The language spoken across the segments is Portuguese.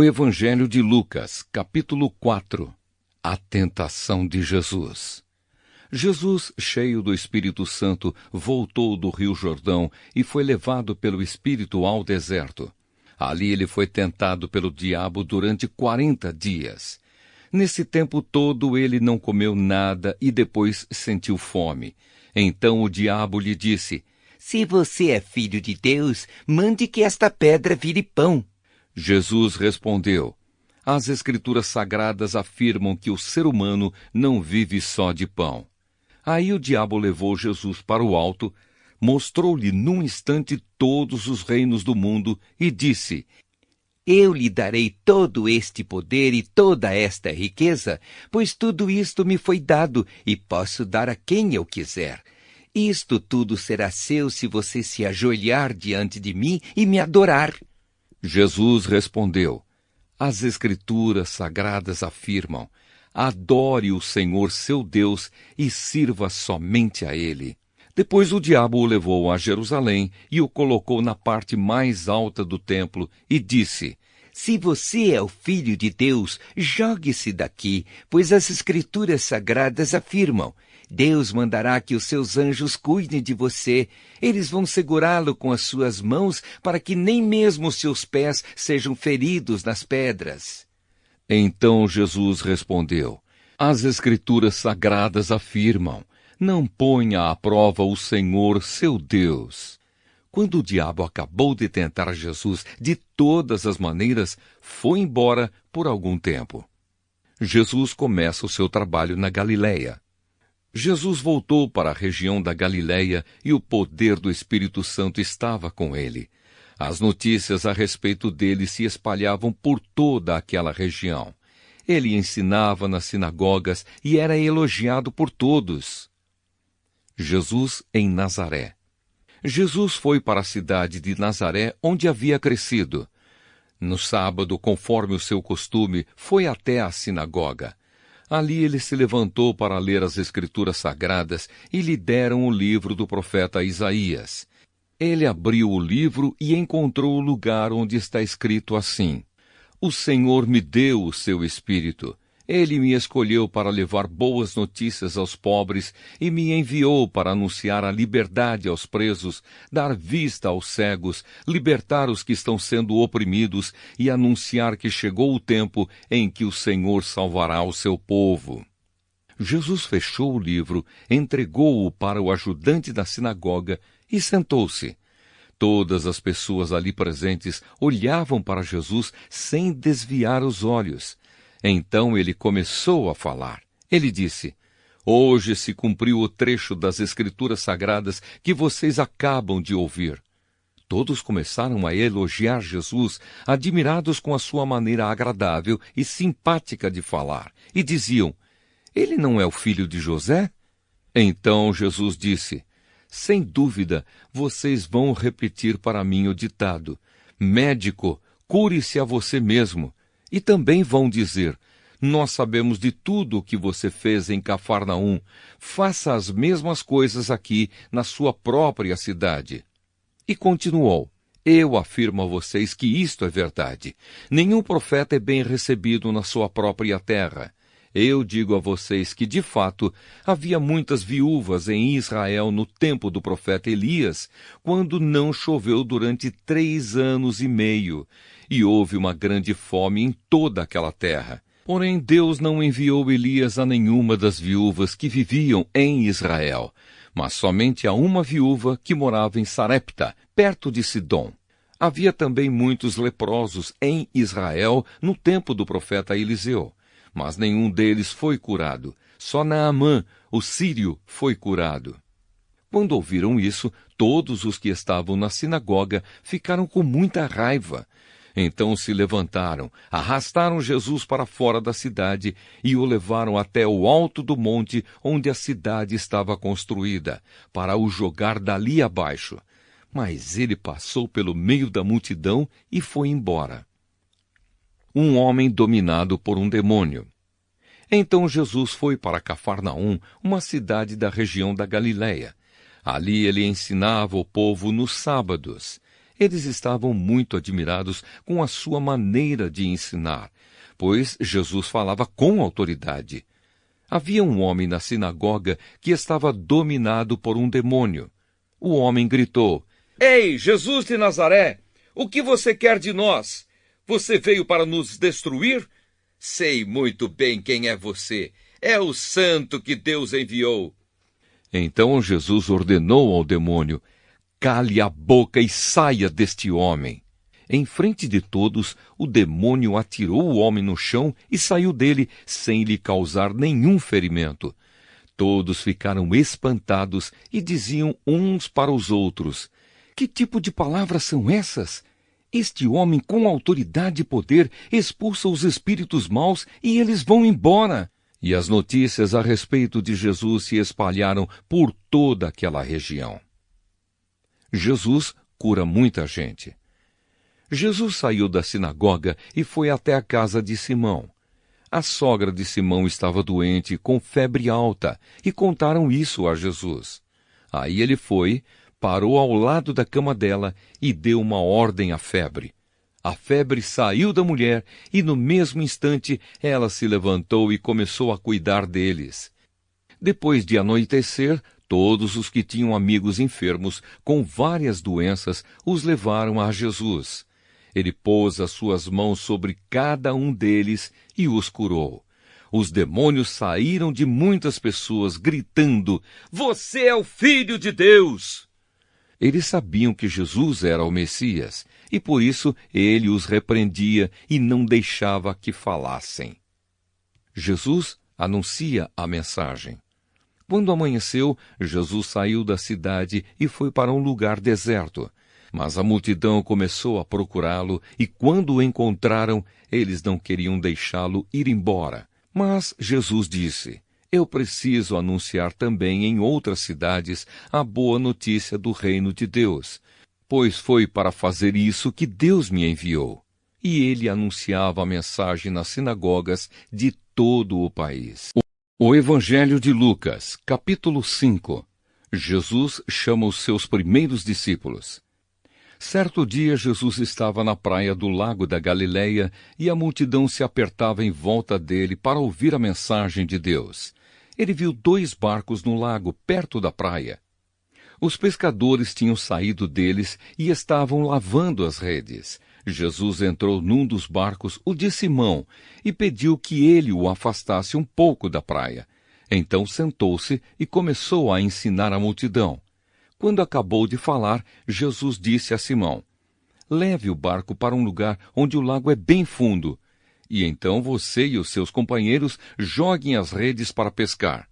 O Evangelho de Lucas, capítulo 4. A tentação de Jesus. Jesus, cheio do Espírito Santo, voltou do Rio Jordão e foi levado pelo Espírito ao deserto. Ali ele foi tentado pelo diabo durante 40 dias. Nesse tempo todo ele não comeu nada e depois sentiu fome. Então o diabo lhe disse: Se você é filho de Deus, mande que esta pedra vire pão. Jesus respondeu: As Escrituras Sagradas afirmam que o ser humano não vive só de pão. Aí o diabo levou Jesus para o alto, mostrou-lhe num instante todos os reinos do mundo e disse: Eu lhe darei todo este poder e toda esta riqueza, pois tudo isto me foi dado e posso dar a quem eu quiser. Isto tudo será seu se você se ajoelhar diante de mim e me adorar. Jesus respondeu: As Escrituras Sagradas afirmam: Adore o Senhor seu Deus e sirva somente a Ele. Depois o diabo o levou a Jerusalém e o colocou na parte mais alta do templo e disse: Se você é o Filho de Deus, jogue-se daqui, pois as Escrituras Sagradas afirmam: Deus mandará que os seus anjos cuidem de você. Eles vão segurá-lo com as suas mãos para que nem mesmo os seus pés sejam feridos nas pedras. Então Jesus respondeu: As Escrituras Sagradas afirmam: Não ponha à prova o Senhor seu Deus. Quando o diabo acabou de tentar Jesus de todas as maneiras, foi embora por algum tempo. Jesus começa o seu trabalho na Galileia. Jesus voltou para a região da Galileia e o poder do Espírito Santo estava com ele. As notícias a respeito dele se espalhavam por toda aquela região. Ele ensinava nas sinagogas e era elogiado por todos. Jesus em Nazaré. Jesus foi para a cidade de Nazaré, onde havia crescido. No sábado, conforme o seu costume, foi até a sinagoga. Ali ele se levantou para ler as Escrituras Sagradas e lhe deram o livro do profeta Isaías. Ele abriu o livro e encontrou o lugar onde está escrito assim: O Senhor me deu o seu Espírito. Ele me escolheu para levar boas notícias aos pobres e me enviou para anunciar a liberdade aos presos, dar vista aos cegos, libertar os que estão sendo oprimidos e anunciar que chegou o tempo em que o Senhor salvará o seu povo. Jesus fechou o livro, entregou-o para o ajudante da sinagoga e sentou-se. Todas as pessoas ali presentes olhavam para Jesus sem desviar os olhos. Então ele começou a falar. Ele disse: Hoje se cumpriu o trecho das Escrituras Sagradas que vocês acabam de ouvir. Todos começaram a elogiar Jesus, admirados com a sua maneira agradável e simpática de falar, e diziam: Ele não é o filho de José? Então Jesus disse: Sem dúvida, vocês vão repetir para mim o ditado: Médico, cure-se a você mesmo. E também vão dizer: Nós sabemos de tudo o que você fez em Cafarnaum. Faça as mesmas coisas aqui na sua própria cidade. E continuou: Eu afirmo a vocês que isto é verdade. Nenhum profeta é bem recebido na sua própria terra. Eu digo a vocês que, de fato, havia muitas viúvas em Israel no tempo do profeta Elias, quando não choveu durante 3 anos e meio, e houve uma grande fome em toda aquela terra. Porém, Deus não enviou Elias a nenhuma das viúvas que viviam em Israel, mas somente a uma viúva que morava em Sarepta, perto de Sidom. Havia também muitos leprosos em Israel no tempo do profeta Eliseu. Mas nenhum deles foi curado. Só Naamã, o sírio, foi curado. Quando ouviram isso, todos os que estavam na sinagoga ficaram com muita raiva. Então se levantaram, arrastaram Jesus para fora da cidade e o levaram até o alto do monte onde a cidade estava construída, para o jogar dali abaixo. Mas ele passou pelo meio da multidão e foi embora. Um homem dominado por um demônio. Então Jesus foi para Cafarnaum, uma cidade da região da Galileia. Ali ele ensinava o povo nos sábados. Eles estavam muito admirados com a sua maneira de ensinar, pois Jesus falava com autoridade. Havia um homem na sinagoga que estava dominado por um demônio. O homem gritou: Ei, Jesus de Nazaré, o que você quer de nós? Você veio para nos destruir? Sei muito bem quem é você. É o santo que Deus enviou. Então Jesus ordenou ao demônio: cale a boca e saia deste homem. Em frente de todos, o demônio atirou o homem no chão e saiu dele sem lhe causar nenhum ferimento. Todos ficaram espantados e diziam uns para os outros: que tipo de palavras são essas? Este homem, com autoridade e poder, expulsa os espíritos maus e eles vão embora. E as notícias a respeito de Jesus se espalharam por toda aquela região. Jesus cura muita gente. Jesus saiu da sinagoga e foi até a casa de Simão. A sogra de Simão estava doente, com febre alta, e contaram isso a Jesus. Aí ele foi, parou ao lado da cama dela e deu uma ordem à febre. A febre saiu da mulher e, no mesmo instante, ela se levantou e começou a cuidar deles. Depois de anoitecer, todos os que tinham amigos enfermos com várias doenças os levaram a Jesus. Ele pôs as suas mãos sobre cada um deles e os curou. Os demônios saíram de muitas pessoas, gritando: Você é o Filho de Deus! Eles sabiam que Jesus era o Messias, e por isso ele os repreendia e não deixava que falassem. Jesus anuncia a mensagem. Quando amanheceu, Jesus saiu da cidade e foi para um lugar deserto. Mas a multidão começou a procurá-lo, e quando o encontraram, eles não queriam deixá-lo ir embora. Mas Jesus disse: Eu preciso anunciar também em outras cidades a boa notícia do reino de Deus, pois foi para fazer isso que Deus me enviou. E ele anunciava a mensagem nas sinagogas de todo o país. O Evangelho de Lucas, capítulo 5. Jesus chama os seus primeiros discípulos. Certo dia, Jesus estava na praia do lago da Galileia e a multidão se apertava em volta dele para ouvir a mensagem de Deus. Ele viu 2 barcos no lago, perto da praia. Os pescadores tinham saído deles e estavam lavando as redes. Jesus entrou num dos barcos, o de Simão, e pediu que ele o afastasse um pouco da praia. Então sentou-se e começou a ensinar a multidão. Quando acabou de falar, Jesus disse a Simão: Leve o barco para um lugar onde o lago é bem fundo, e então você e os seus companheiros joguem as redes para pescar.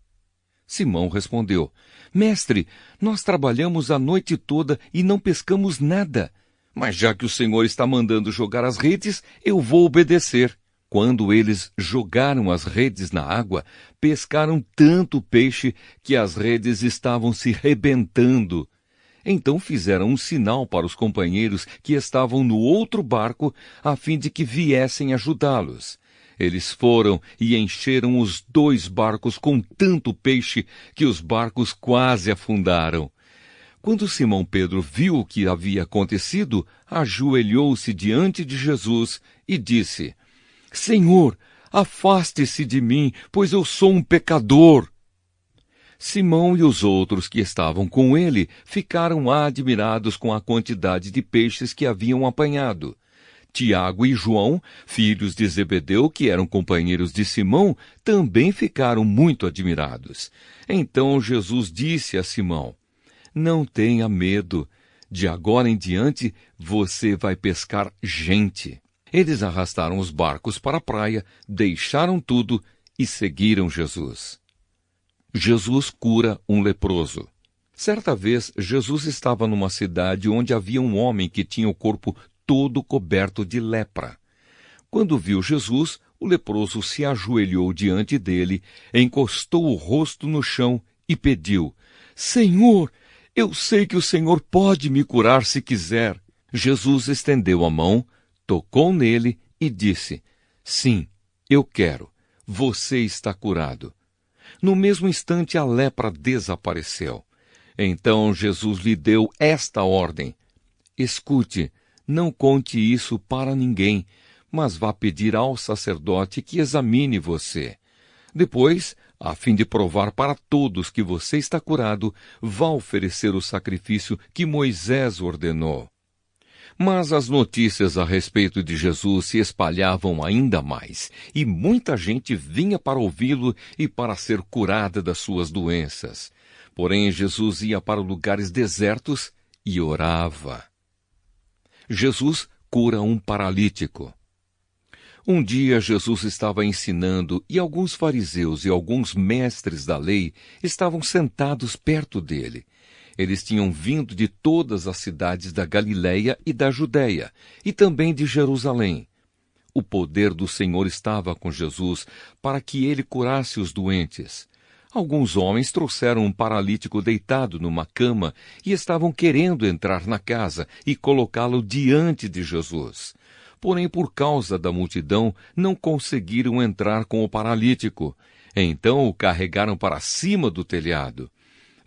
Simão respondeu: Mestre, nós trabalhamos a noite toda e não pescamos nada. Mas já que o Senhor está mandando jogar as redes, eu vou obedecer. Quando eles jogaram as redes na água, pescaram tanto peixe que as redes estavam se rebentando. Então fizeram um sinal para os companheiros que estavam no outro barco, a fim de que viessem ajudá-los. Eles foram e encheram os 2 barcos com tanto peixe que os barcos quase afundaram. Quando Simão Pedro viu o que havia acontecido, ajoelhou-se diante de Jesus e disse: Senhor, afaste-se de mim, pois eu sou um pecador. Simão e os outros que estavam com ele ficaram admirados com a quantidade de peixes que haviam apanhado. Tiago e João, filhos de Zebedeu, que eram companheiros de Simão, também ficaram muito admirados. Então Jesus disse a Simão: Não tenha medo, de agora em diante você vai pescar gente. Eles arrastaram os barcos para a praia, deixaram tudo e seguiram Jesus. Jesus cura um leproso. Certa vez, Jesus estava numa cidade onde havia um homem que tinha o corpo todo coberto de lepra. Quando viu Jesus, o leproso se ajoelhou diante dele, encostou o rosto no chão e pediu: Senhor, eu sei que o Senhor pode me curar se quiser. Jesus estendeu a mão, tocou nele e disse: Sim, eu quero. Você está curado. No mesmo instante, a lepra desapareceu. Então Jesus lhe deu esta ordem: Escute, não conte isso para ninguém, mas vá pedir ao sacerdote que examine você. Depois, a fim de provar para todos que você está curado, vá oferecer o sacrifício que Moisés ordenou. Mas as notícias a respeito de Jesus se espalhavam ainda mais, e muita gente vinha para ouvi-lo e para ser curada das suas doenças. Porém, Jesus ia para lugares desertos e orava. Jesus cura um paralítico. Um dia Jesus estava ensinando e alguns fariseus e alguns mestres da lei estavam sentados perto dele. Eles tinham vindo de todas as cidades da Galileia e da Judéia, e também de Jerusalém. O poder do Senhor estava com Jesus para que ele curasse os doentes. Alguns homens trouxeram um paralítico deitado numa cama e estavam querendo entrar na casa e colocá-lo diante de Jesus. Porém, por causa da multidão, não conseguiram entrar com o paralítico. Então o carregaram para cima do telhado.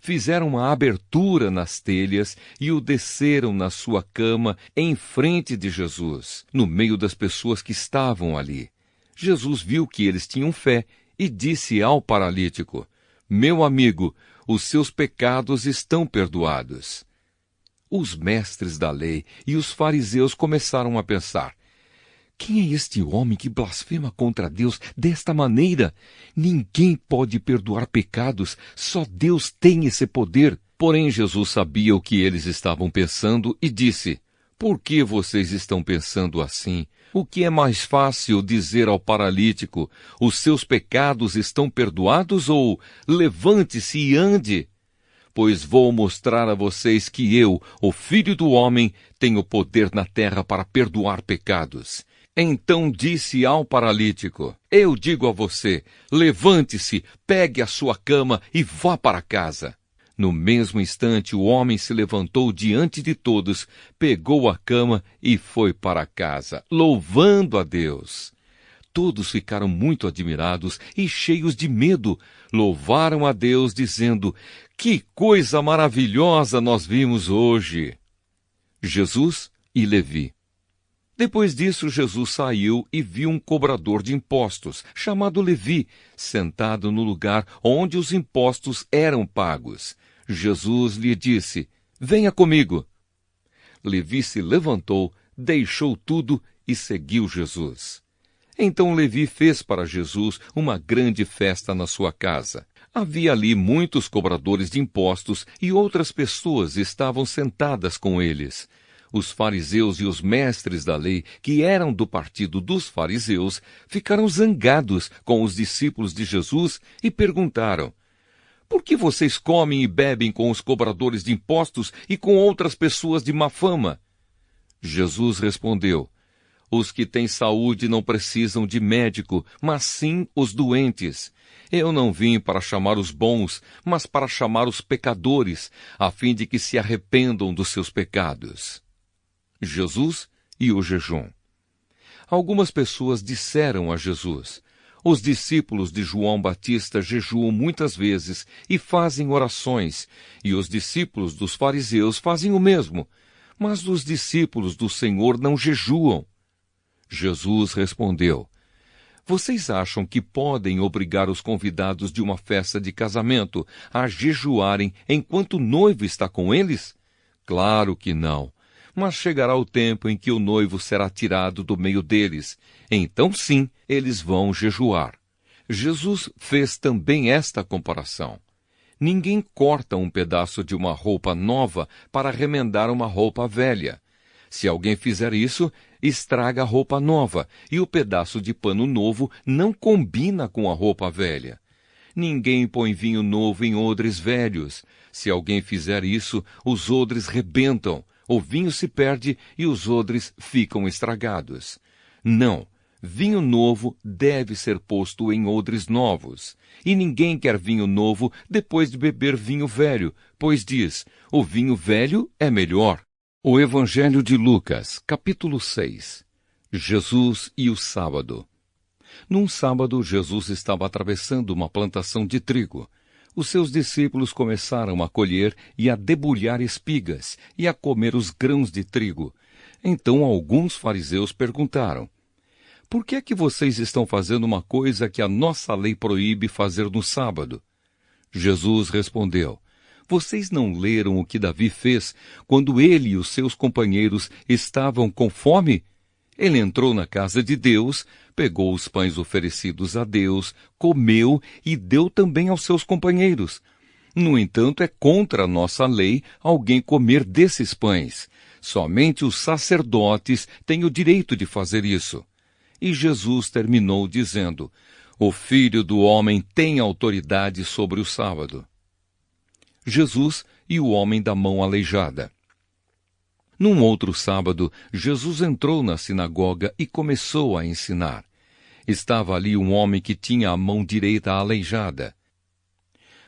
Fizeram uma abertura nas telhas e o desceram na sua cama em frente de Jesus, no meio das pessoas que estavam ali. Jesus viu que eles tinham fé e disse ao paralítico: "Meu amigo, os seus pecados estão perdoados." Os mestres da lei e os fariseus começaram a pensar: quem é este homem que blasfema contra Deus desta maneira? Ninguém pode perdoar pecados, só Deus tem esse poder. Porém, Jesus sabia o que eles estavam pensando e disse: "Por que vocês estão pensando assim? O que é mais fácil dizer ao paralítico: os seus pecados estão perdoados, ou levante-se e ande? Pois vou mostrar a vocês que eu, o Filho do Homem, tenho poder na terra para perdoar pecados." Então disse ao paralítico: "Eu digo a você, levante-se, pegue a sua cama e vá para casa." No mesmo instante, o homem se levantou diante de todos, pegou a cama e foi para casa, louvando a Deus. Todos ficaram muito admirados e cheios de medo. Louvaram a Deus, dizendo: "Que coisa maravilhosa nós vimos hoje!" Jesus e Levi. Depois disso, Jesus saiu e viu um cobrador de impostos, chamado Levi, sentado no lugar onde os impostos eram pagos. Jesus lhe disse: "Venha comigo." Levi se levantou, deixou tudo e seguiu Jesus. Então Levi fez para Jesus uma grande festa na sua casa. Havia ali muitos cobradores de impostos e outras pessoas estavam sentadas com eles. Os fariseus e os mestres da lei, que eram do partido dos fariseus, ficaram zangados com os discípulos de Jesus e perguntaram: "Por que vocês comem e bebem com os cobradores de impostos e com outras pessoas de má fama?" Jesus respondeu: "Os que têm saúde não precisam de médico, mas sim os doentes. Eu não vim para chamar os bons, mas para chamar os pecadores, a fim de que se arrependam dos seus pecados." Jesus e o jejum. Algumas pessoas disseram a Jesus: "Os discípulos de João Batista jejuam muitas vezes e fazem orações, e os discípulos dos fariseus fazem o mesmo, mas os discípulos do Senhor não jejuam." Jesus respondeu: "Vocês acham que podem obrigar os convidados de uma festa de casamento a jejuarem enquanto o noivo está com eles? Claro que não. Mas chegará o tempo em que o noivo será tirado do meio deles. Então sim, eles vão jejuar." Jesus fez também esta comparação: ninguém corta um pedaço de uma roupa nova para remendar uma roupa velha. Se alguém fizer isso, estraga a roupa nova, e o pedaço de pano novo não combina com a roupa velha. Ninguém põe vinho novo em odres velhos. Se alguém fizer isso, os odres rebentam, o vinho se perde e os odres ficam estragados. Não, vinho novo deve ser posto em odres novos. E ninguém quer vinho novo depois de beber vinho velho, pois diz: o vinho velho é melhor. O Evangelho de Lucas, capítulo 6. Jesus e o sábado. Num sábado, Jesus estava atravessando uma plantação de trigo. Os seus discípulos começaram a colher e a debulhar espigas e a comer os grãos de trigo. Então alguns fariseus perguntaram: por que é que vocês estão fazendo uma coisa que a nossa lei proíbe fazer no sábado? Jesus respondeu: vocês não leram o que Davi fez quando ele e os seus companheiros estavam com fome? Ele entrou na casa de Deus, pegou os pães oferecidos a Deus, comeu e deu também aos seus companheiros. No entanto, é contra a nossa lei alguém comer desses pães. Somente os sacerdotes têm o direito de fazer isso. E Jesus terminou dizendo: o Filho do Homem tem autoridade sobre o sábado. Jesus e o homem da mão aleijada. Num outro sábado, Jesus entrou na sinagoga e começou a ensinar. Estava ali um homem que tinha a mão direita aleijada.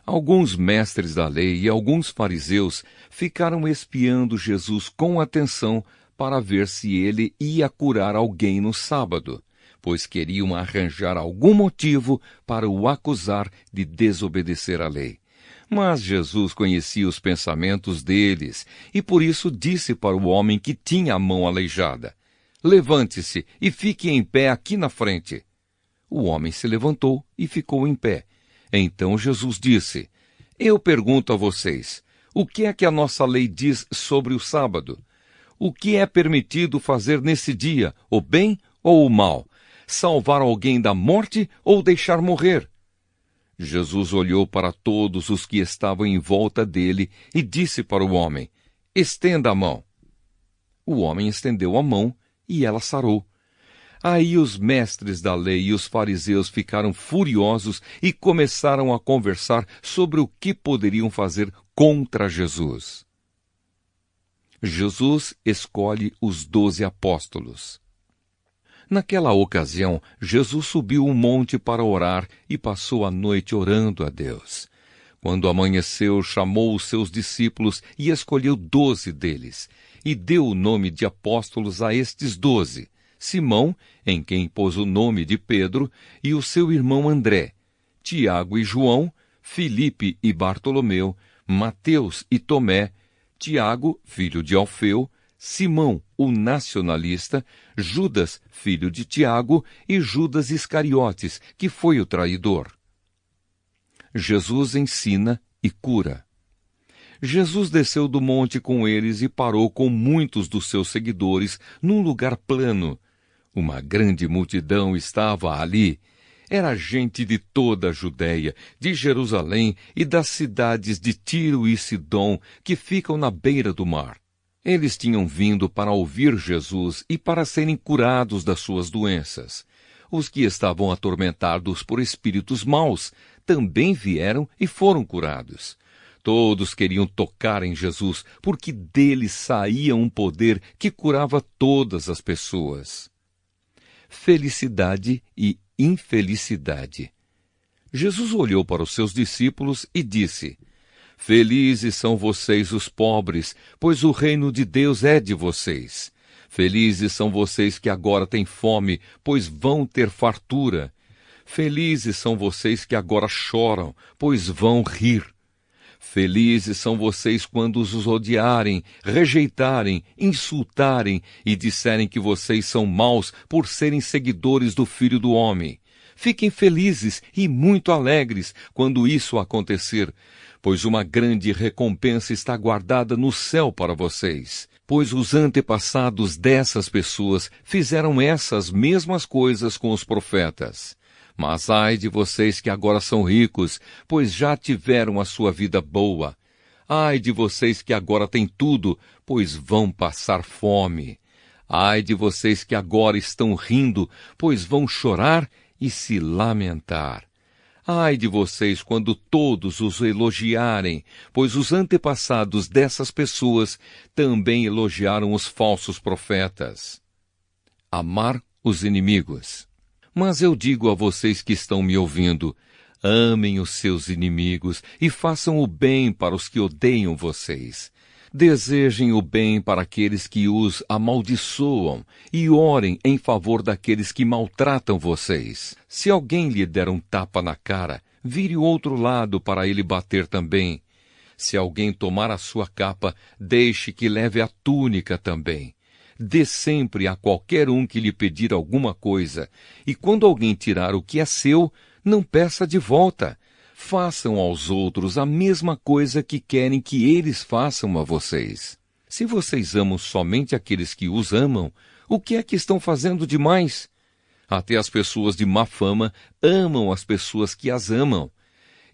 Alguns mestres da lei e alguns fariseus ficaram espiando Jesus com atenção para ver se ele ia curar alguém no sábado, pois queriam arranjar algum motivo para o acusar de desobedecer à lei. Mas Jesus conhecia os pensamentos deles e por isso disse para o homem que tinha a mão aleijada: levante-se e fique em pé aqui na frente. O homem se levantou e ficou em pé. Então Jesus disse: eu pergunto a vocês, o que é que a nossa lei diz sobre o sábado? O que é permitido fazer nesse dia, o bem ou o mal? Salvar alguém da morte ou deixar morrer? Jesus olhou para todos os que estavam em volta dele e disse para o homem: estenda a mão. O homem estendeu a mão e ela sarou. Aí os mestres da lei e os fariseus ficaram furiosos e começaram a conversar sobre o que poderiam fazer contra Jesus. Jesus escolhe os 12 apóstolos. Naquela ocasião, Jesus subiu um monte para orar e passou a noite orando a Deus. Quando amanheceu, chamou os seus discípulos e escolheu 12 deles, e deu o nome de apóstolos a estes 12, Simão, em quem pôs o nome de Pedro, e o seu irmão André, Tiago e João, Filipe e Bartolomeu, Mateus e Tomé, Tiago, filho de Alfeu, Simão, o nacionalista, Judas, filho de Tiago, e Judas Iscariotes, que foi o traidor. Jesus ensina e cura. Jesus desceu do monte com eles e parou com muitos dos seus seguidores num lugar plano. Uma grande multidão estava ali. Era gente de toda a Judéia, de Jerusalém e das cidades de Tiro e Sidom, que ficam na beira do mar. Eles tinham vindo para ouvir Jesus e para serem curados das suas doenças. Os que estavam atormentados por espíritos maus também vieram e foram curados. Todos queriam tocar em Jesus, porque dele saía um poder que curava todas as pessoas. Felicidade e infelicidade. Jesus olhou para os seus discípulos e disse: felizes são vocês os pobres, pois o reino de Deus é de vocês. Felizes são vocês que agora têm fome, pois vão ter fartura. Felizes são vocês que agora choram, pois vão rir. Felizes são vocês quando os odiarem, rejeitarem, insultarem e disserem que vocês são maus por serem seguidores do Filho do Homem. Fiquem felizes e muito alegres quando isso acontecer, pois uma grande recompensa está guardada no céu para vocês. Pois os antepassados dessas pessoas fizeram essas mesmas coisas com os profetas. Mas ai de vocês que agora são ricos, pois já tiveram a sua vida boa. Ai de vocês que agora têm tudo, pois vão passar fome. Ai de vocês que agora estão rindo, pois vão chorar e se lamentar. Ai de vocês quando todos os elogiarem, pois os antepassados dessas pessoas também elogiaram os falsos profetas. Amar os inimigos. Mas eu digo a vocês que estão me ouvindo, amem os seus inimigos e façam o bem para os que odeiam vocês. Desejem o bem para aqueles que os amaldiçoam e orem em favor daqueles que maltratam vocês. Se alguém lhe der um tapa na cara, vire o outro lado para ele bater também. Se alguém tomar a sua capa, deixe que leve a túnica também. Dê sempre a qualquer um que lhe pedir alguma coisa, e quando alguém tirar o que é seu, não peça de volta. Façam aos outros a mesma coisa que querem que eles façam a vocês. Se vocês amam somente aqueles que os amam, o que é que estão fazendo demais? Até as pessoas de má fama amam as pessoas que as amam.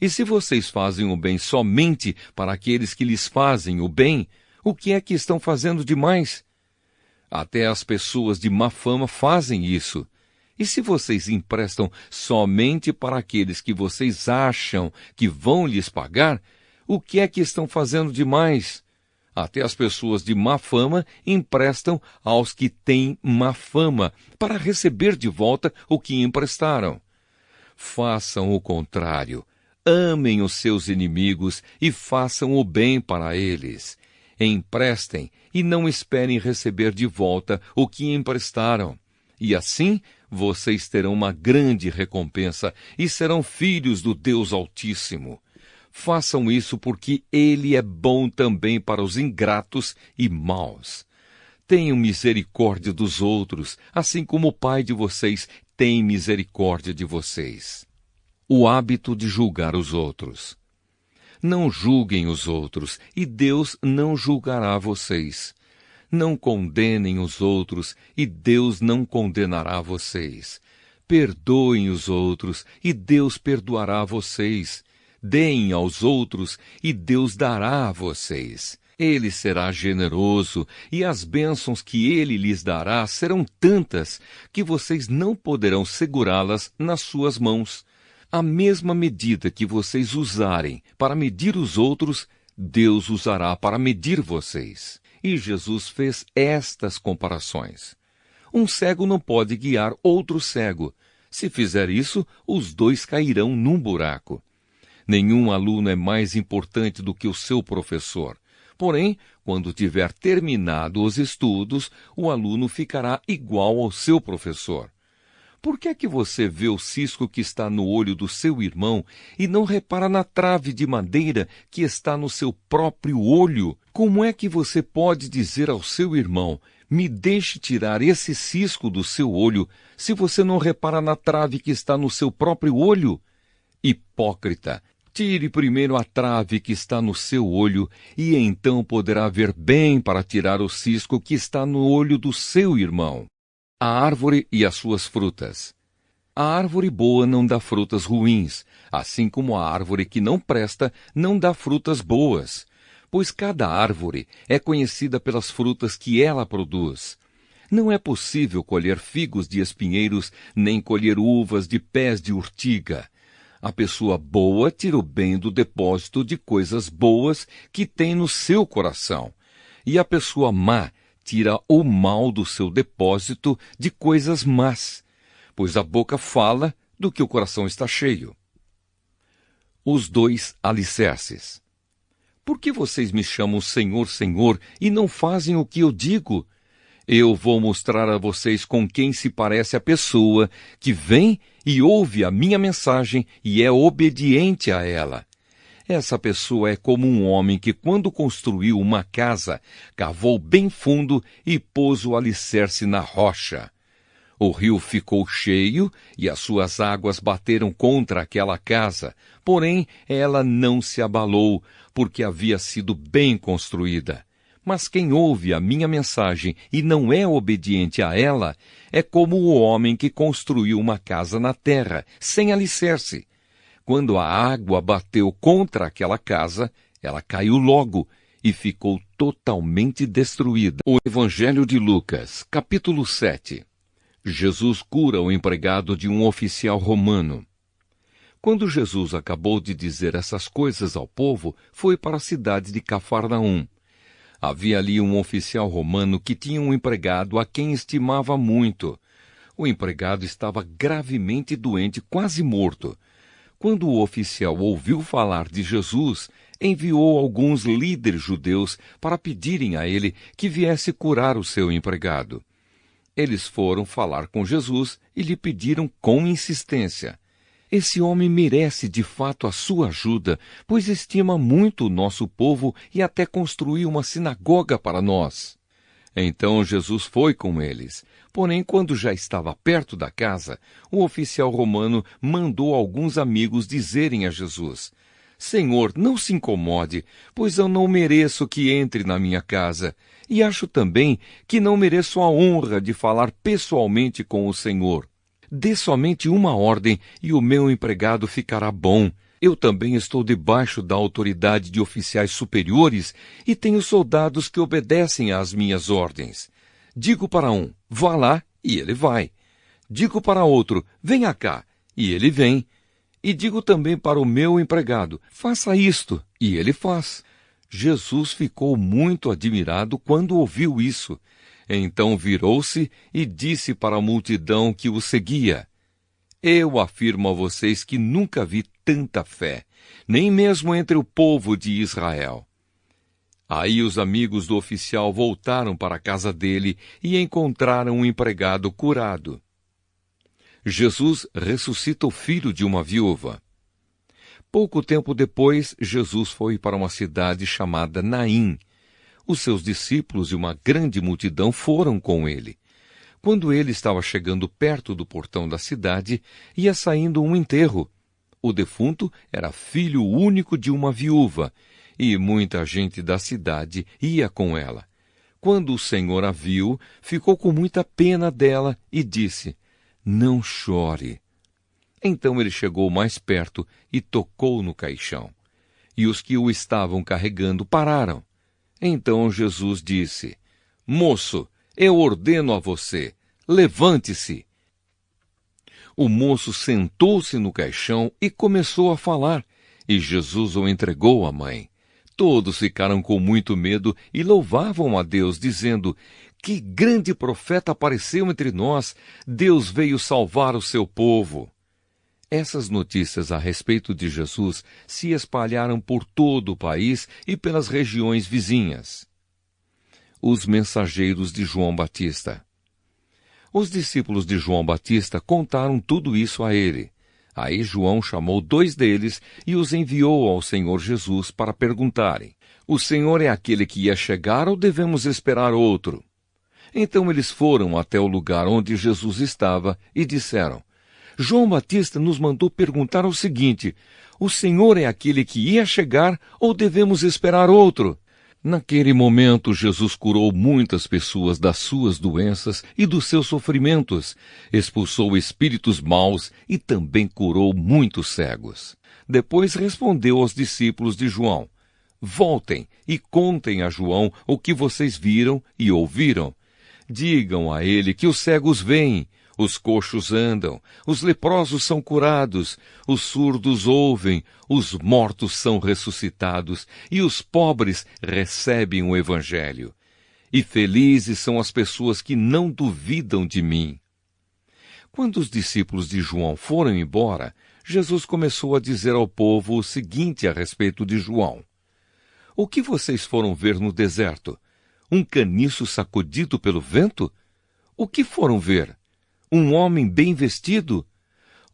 E se vocês fazem o bem somente para aqueles que lhes fazem o bem, o que é que estão fazendo demais? Até as pessoas de má fama fazem isso. E se vocês emprestam somente para aqueles que vocês acham que vão lhes pagar, o que é que estão fazendo demais? Até as pessoas de má fama emprestam aos que têm má fama, para receber de volta o que emprestaram. Façam o contrário. Amem os seus inimigos e façam o bem para eles. Emprestem e não esperem receber de volta o que emprestaram. E assim vocês terão uma grande recompensa e serão filhos do Deus Altíssimo. Façam isso porque Ele é bom também para os ingratos e maus. Tenham misericórdia dos outros, assim como o Pai de vocês tem misericórdia de vocês. O hábito de julgar os outros. Não julguem os outros, e Deus não julgará vocês. Não condenem os outros, e Deus não condenará vocês. Perdoem os outros, e Deus perdoará vocês. Deem aos outros, e Deus dará a vocês. Ele será generoso, e as bênçãos que Ele lhes dará serão tantas que vocês não poderão segurá-las nas suas mãos. A mesma medida que vocês usarem para medir os outros, Deus usará para medir vocês. E Jesus fez estas comparações. Um cego não pode guiar outro cego. Se fizer isso, os dois cairão num buraco. Nenhum aluno é mais importante do que o seu professor. Porém, quando tiver terminado os estudos, o aluno ficará igual ao seu professor. Por que é que você vê o cisco que está no olho do seu irmão e não repara na trave de madeira que está no seu próprio olho? Como é que você pode dizer ao seu irmão, me deixe tirar esse cisco do seu olho, se você não repara na trave que está no seu próprio olho? Hipócrita! Tire primeiro a trave que está no seu olho, e então poderá ver bem para tirar o cisco que está no olho do seu irmão. A árvore e as suas frutas. A árvore boa não dá frutas ruins, assim como a árvore que não presta não dá frutas boas, pois cada árvore é conhecida pelas frutas que ela produz. Não é possível colher figos de espinheiros, nem colher uvas de pés de urtiga. A pessoa boa tira o bem do depósito de coisas boas que tem no seu coração, e a pessoa má tira o mal do seu depósito de coisas más, pois a boca fala do que o coração está cheio. Os dois alicerces. Por que vocês me chamam Senhor, Senhor, e não fazem o que eu digo? Eu vou mostrar a vocês com quem se parece a pessoa que vem e ouve a minha mensagem e é obediente a ela. Essa pessoa é como um homem que, quando construiu uma casa, cavou bem fundo e pôs o alicerce na rocha. O rio ficou cheio e as suas águas bateram contra aquela casa, porém ela não se abalou, porque havia sido bem construída. Mas quem ouve a minha mensagem e não é obediente a ela, é como o homem que construiu uma casa na terra, sem alicerce. Quando a água bateu contra aquela casa, ela caiu logo e ficou totalmente destruída. O Evangelho de Lucas, capítulo 7. Jesus cura o empregado de um oficial romano. Quando Jesus acabou de dizer essas coisas ao povo, foi para a cidade de Cafarnaum. Havia ali um oficial romano que tinha um empregado a quem estimava muito. O empregado estava gravemente doente, quase morto. Quando o oficial ouviu falar de Jesus, enviou alguns líderes judeus para pedirem a ele que viesse curar o seu empregado. Eles foram falar com Jesus e lhe pediram com insistência. Esse homem merece de fato a sua ajuda, pois estima muito o nosso povo e até construiu uma sinagoga para nós. Então Jesus foi com eles. Porém, quando já estava perto da casa, o oficial romano mandou alguns amigos dizerem a Jesus: Senhor, não se incomode, pois eu não mereço que entre na minha casa. E acho também que não mereço a honra de falar pessoalmente com o Senhor. Dê somente uma ordem e o meu empregado ficará bom. Eu também estou debaixo da autoridade de oficiais superiores e tenho soldados que obedecem às minhas ordens. Digo para um, vá lá, e ele vai. Digo para outro, venha cá, e ele vem. E digo também para o meu empregado, faça isto, e ele faz. Jesus ficou muito admirado quando ouviu isso. Então virou-se e disse para a multidão que o seguia: Eu afirmo a vocês que nunca vi tanta fé, nem mesmo entre o povo de Israel. Aí os amigos do oficial voltaram para a casa dele e encontraram um empregado curado. Jesus ressuscita o filho de uma viúva. Pouco tempo depois, Jesus foi para uma cidade chamada Naim. Os seus discípulos e uma grande multidão foram com ele. Quando ele estava chegando perto do portão da cidade, ia saindo um enterro. O defunto era filho único de uma viúva, e muita gente da cidade ia com ela. Quando o Senhor a viu, ficou com muita pena dela e disse: Não chore. Então ele chegou mais perto e tocou no caixão. E os que o estavam carregando pararam. Então Jesus disse: Moço, eu ordeno a você, levante-se. O moço sentou-se no caixão e começou a falar, e Jesus o entregou à mãe. Todos ficaram com muito medo e louvavam a Deus, dizendo: Que grande profeta apareceu entre nós! Deus veio salvar o seu povo. Essas notícias a respeito de Jesus se espalharam por todo o país e pelas regiões vizinhas. Os mensageiros de João Batista. Os discípulos de João Batista contaram tudo isso a ele. Aí João chamou 2 deles e os enviou ao Senhor Jesus para perguntarem: O Senhor é aquele que ia chegar ou devemos esperar outro? Então eles foram até o lugar onde Jesus estava e disseram: João Batista nos mandou perguntar o seguinte: O Senhor é aquele que ia chegar ou devemos esperar outro? Naquele momento, Jesus curou muitas pessoas das suas doenças e dos seus sofrimentos, expulsou espíritos maus e também curou muitos cegos. Depois respondeu aos discípulos de João: Voltem e contem a João o que vocês viram e ouviram. Digam a ele que os cegos veem, os coxos andam, os leprosos são curados, os surdos ouvem, os mortos são ressuscitados e os pobres recebem o Evangelho. E felizes são as pessoas que não duvidam de mim. Quando os discípulos de João foram embora, Jesus começou a dizer ao povo o seguinte a respeito de João: O que vocês foram ver no deserto? Um caniço sacudido pelo vento? O que foram ver? Um homem bem vestido?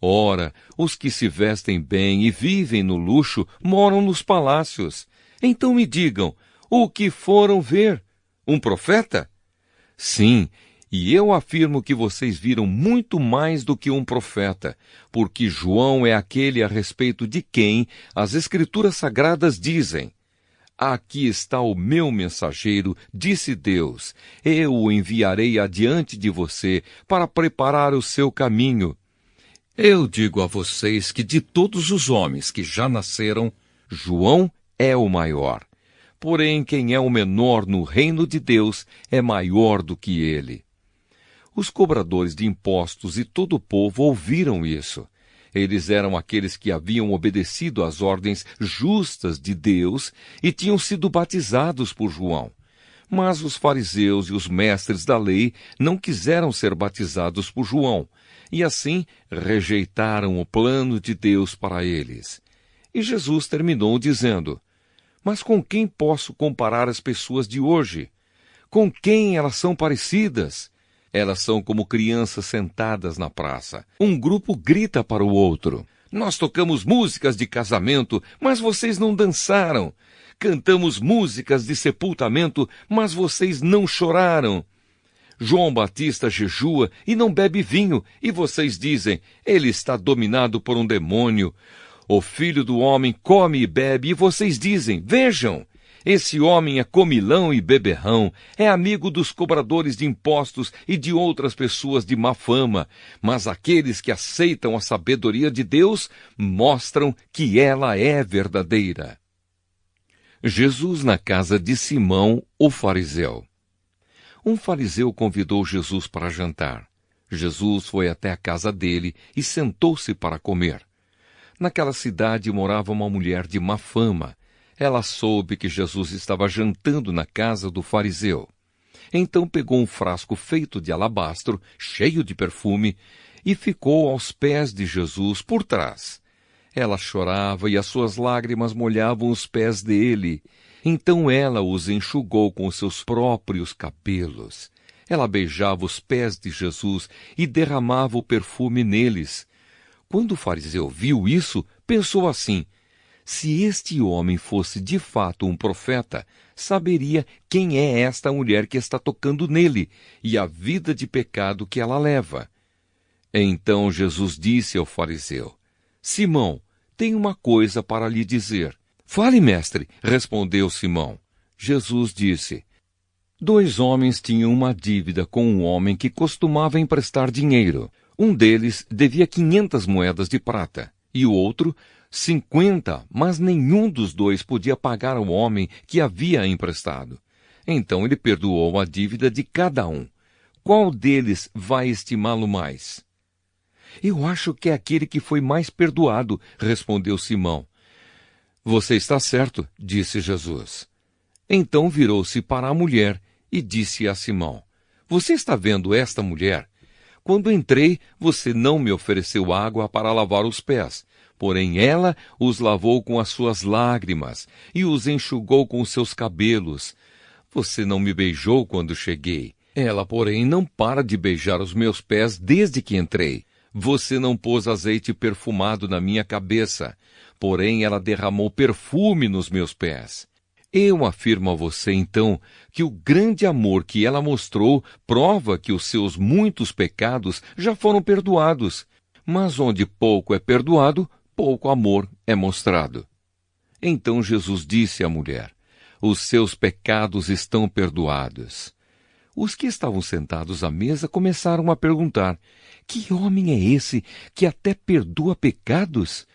Ora, os que se vestem bem e vivem no luxo moram nos palácios. Então me digam, o que foram ver? Um profeta? Sim, e eu afirmo que vocês viram muito mais do que um profeta, porque João é aquele a respeito de quem as Escrituras Sagradas dizem: Aqui está o meu mensageiro, disse Deus. Eu o enviarei adiante de você para preparar o seu caminho. Eu digo a vocês que de todos os homens que já nasceram, João é o maior. Porém, quem é o menor no reino de Deus é maior do que ele. Os cobradores de impostos e todo o povo ouviram isso. Eles eram aqueles que haviam obedecido às ordens justas de Deus e tinham sido batizados por João. Mas os fariseus e os mestres da lei não quiseram ser batizados por João, e assim rejeitaram o plano de Deus para eles. E Jesus terminou dizendo: Mas com quem posso comparar as pessoas de hoje? Com quem elas são parecidas? Elas são como crianças sentadas na praça. Um grupo grita para o outro: Nós tocamos músicas de casamento, mas vocês não dançaram. Cantamos músicas de sepultamento, mas vocês não choraram. João Batista jejua e não bebe vinho, e vocês dizem, ele está dominado por um demônio. O Filho do Homem come e bebe, e vocês dizem, vejam, esse homem é comilão e beberrão, é amigo dos cobradores de impostos e de outras pessoas de má fama, mas aqueles que aceitam a sabedoria de Deus mostram que ela é verdadeira. Jesus na casa de Simão, o fariseu. Um fariseu convidou Jesus para jantar. Jesus foi até a casa dele e sentou-se para comer. Naquela cidade morava uma mulher de má fama. Ela soube que Jesus estava jantando na casa do fariseu. Então pegou um frasco feito de alabastro, cheio de perfume, e ficou aos pés de Jesus por trás. Ela chorava e as suas lágrimas molhavam os pés dele. Então ela os enxugou com os seus próprios cabelos. Ela beijava os pés de Jesus e derramava o perfume neles. Quando o fariseu viu isso, pensou assim, se este homem fosse de fato um profeta, saberia quem é esta mulher que está tocando nele e a vida de pecado que ela leva. Então Jesus disse ao fariseu, Simão, tenho uma coisa para lhe dizer. Fale, mestre, respondeu Simão. Jesus disse, 2 homens tinham uma dívida com um homem que costumava emprestar dinheiro. Um deles devia 500 moedas de prata, e o outro 50, mas nenhum dos 2 podia pagar ao homem que havia emprestado. Então ele perdoou a dívida de cada um. Qual deles vai estimá-lo mais? Eu acho que é aquele que foi mais perdoado, respondeu Simão. Você está certo, disse Jesus. Então virou-se para a mulher e disse a Simão, você está vendo esta mulher? Quando entrei, você não me ofereceu água para lavar os pés, porém ela os lavou com as suas lágrimas e os enxugou com os seus cabelos. Você não me beijou quando cheguei. Ela, porém, não para de beijar os meus pés desde que entrei. Você não pôs azeite perfumado na minha cabeça, porém ela derramou perfume nos meus pés. Eu afirmo a você, então, que o grande amor que ela mostrou prova que os seus muitos pecados já foram perdoados. Mas onde pouco é perdoado, pouco amor é mostrado. Então Jesus disse à mulher, os seus pecados estão perdoados. Os que estavam sentados à mesa começaram a perguntar, que homem é esse que até perdoa pecados?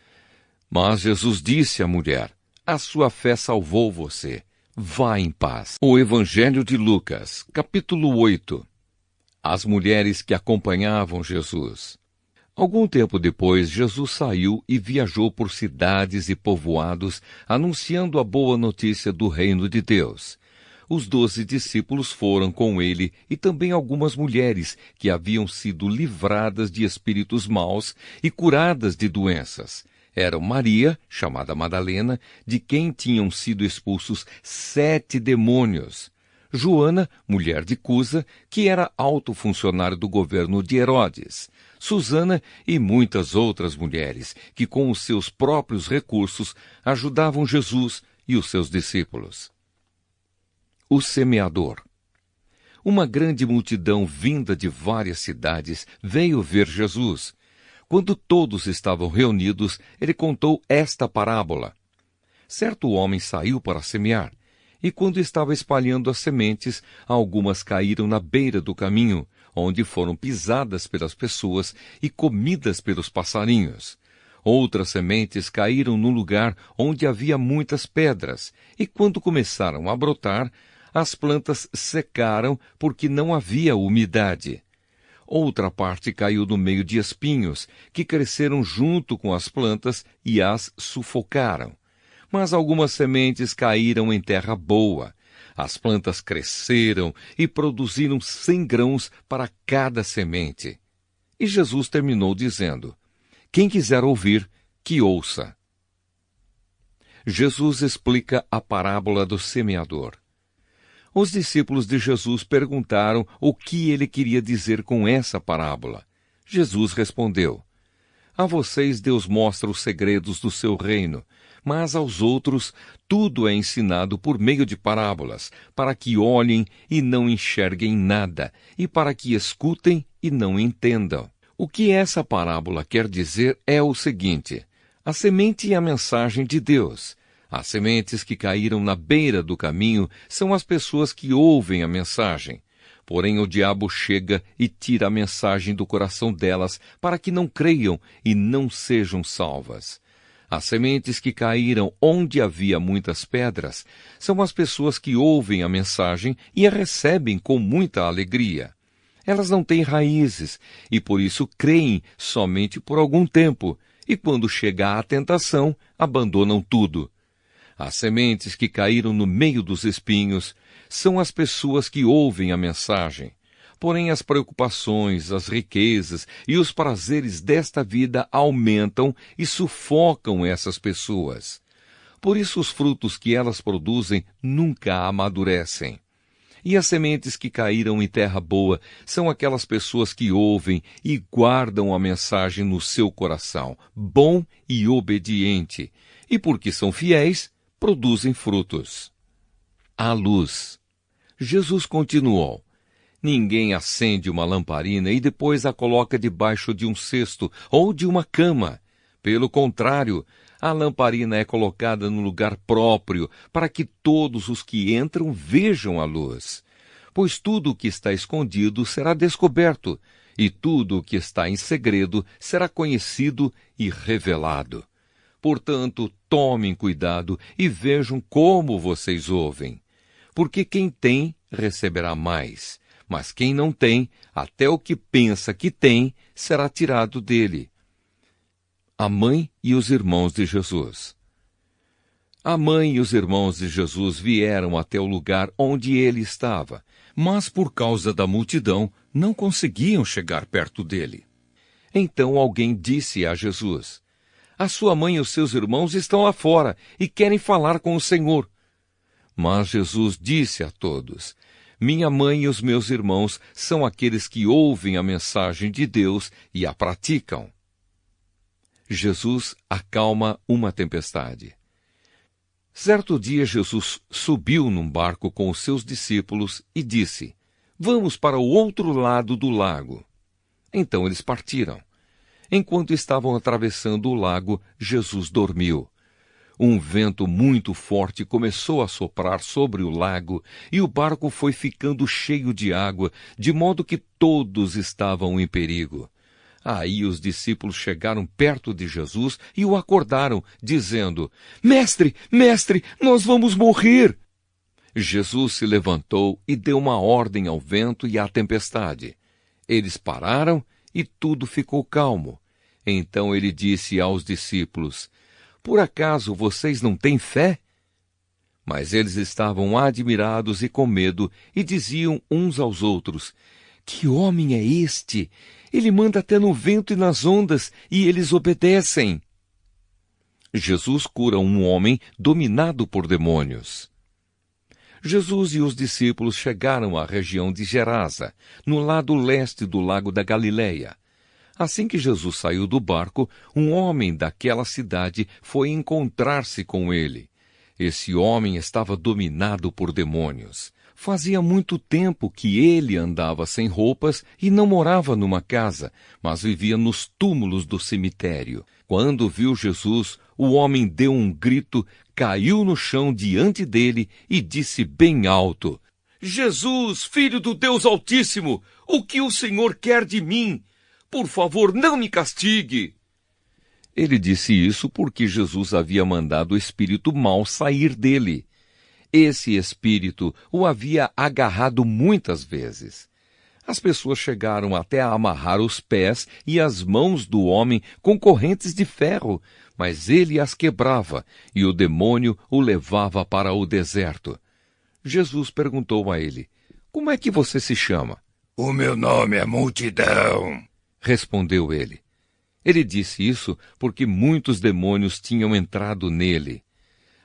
Mas Jesus disse à mulher, a sua fé salvou você. Vá em paz. O Evangelho de Lucas, capítulo 8. As mulheres que acompanhavam Jesus. Algum tempo depois, Jesus saiu e viajou por cidades e povoados, anunciando a boa notícia do reino de Deus. Os 12 discípulos foram com ele e também algumas mulheres que haviam sido livradas de espíritos maus e curadas de doenças. Eram Maria, chamada Madalena, de quem tinham sido expulsos 7 demônios. Joana, mulher de Cusa, que era alto funcionário do governo de Herodes. Susana e muitas outras mulheres, que com os seus próprios recursos ajudavam Jesus e os seus discípulos. O semeador. Uma grande multidão vinda de várias cidades veio ver Jesus. Quando todos estavam reunidos, ele contou esta parábola. Certo homem saiu para semear, e quando estava espalhando as sementes, algumas caíram na beira do caminho, onde foram pisadas pelas pessoas e comidas pelos passarinhos. Outras sementes caíram num lugar onde havia muitas pedras, e quando começaram a brotar, as plantas secaram porque não havia umidade. Outra parte caiu no meio de espinhos, que cresceram junto com as plantas e as sufocaram. Mas algumas sementes caíram em terra boa. As plantas cresceram e produziram 100 grãos para cada semente. E Jesus terminou dizendo, quem quiser ouvir, que ouça. Jesus explica a parábola do semeador. Os discípulos de Jesus perguntaram o que ele queria dizer com essa parábola. Jesus respondeu, A vocês Deus mostra os segredos do seu reino, mas aos outros tudo é ensinado por meio de parábolas, para que olhem e não enxerguem nada, e para que escutem e não entendam. O que essa parábola quer dizer é o seguinte: a semente e a mensagem de Deus. As sementes que caíram na beira do caminho são as pessoas que ouvem a mensagem. Porém, o diabo chega e tira a mensagem do coração delas para que não creiam e não sejam salvas. As sementes que caíram onde havia muitas pedras são as pessoas que ouvem a mensagem e a recebem com muita alegria. Elas não têm raízes e por isso creem somente por algum tempo, e quando chega a tentação, abandonam tudo. As sementes que caíram no meio dos espinhos são as pessoas que ouvem a mensagem. Porém, as preocupações, as riquezas e os prazeres desta vida aumentam e sufocam essas pessoas. Por isso, os frutos que elas produzem nunca amadurecem. E as sementes que caíram em terra boa são aquelas pessoas que ouvem e guardam a mensagem no seu coração, bom e obediente, e porque são fiéis, produzem frutos. A luz. Jesus continuou: ninguém acende uma lamparina e depois a coloca debaixo de um cesto ou de uma cama. Pelo contrário, a lamparina é colocada no lugar próprio para que todos os que entram vejam a luz. Pois tudo o que está escondido será descoberto, e tudo o que está em segredo será conhecido e revelado. Portanto, tomem cuidado e vejam como vocês ouvem. Porque quem tem, receberá mais, mas quem não tem, até o que pensa que tem, será tirado dele. A mãe e os irmãos de Jesus. A mãe e os irmãos de Jesus vieram até o lugar onde ele estava, mas por causa da multidão não conseguiam chegar perto dele. Então alguém disse a Jesus: a sua mãe e os seus irmãos estão lá fora e querem falar com o Senhor. Mas Jesus disse a todos: minha mãe e os meus irmãos são aqueles que ouvem a mensagem de Deus e a praticam. Jesus acalma uma tempestade. Certo dia Jesus subiu num barco com os seus discípulos e disse: vamos para o outro lado do lago. Então eles partiram. Enquanto estavam atravessando o lago, Jesus dormiu. Um vento muito forte começou a soprar sobre o lago e o barco foi ficando cheio de água, de modo que todos estavam em perigo. Aí os discípulos chegaram perto de Jesus e o acordaram, dizendo: Mestre, mestre, nós vamos morrer! Jesus se levantou e deu uma ordem ao vento e à tempestade. Eles pararam e tudo ficou calmo. Então ele disse aos discípulos: por acaso vocês não têm fé? Mas eles estavam admirados e com medo e diziam uns aos outros: que homem é este? Ele manda até no vento e nas ondas, e eles obedecem. Jesus cura um homem dominado por demônios. Jesus e os discípulos chegaram à região de Gerasa, no lado leste do lago da Galileia. Assim que Jesus saiu do barco, um homem daquela cidade foi encontrar-se com ele. Esse homem estava dominado por demônios. Fazia muito tempo que ele andava sem roupas e não morava numa casa, mas vivia nos túmulos do cemitério. Quando viu Jesus, o homem deu um grito, caiu no chão diante dele e disse bem alto: Jesus, Filho do Deus Altíssimo, o que o Senhor quer de mim? Por favor, não me castigue. Ele disse isso porque Jesus havia mandado o espírito mau sair dele. Esse espírito o havia agarrado muitas vezes. As pessoas chegaram até a amarrar os pés e as mãos do homem com correntes de ferro, mas ele as quebrava e o demônio o levava para o deserto. Jesus perguntou a ele: como é que você se chama? O meu nome é Multidão, respondeu ele. Ele disse isso porque muitos demônios tinham entrado nele.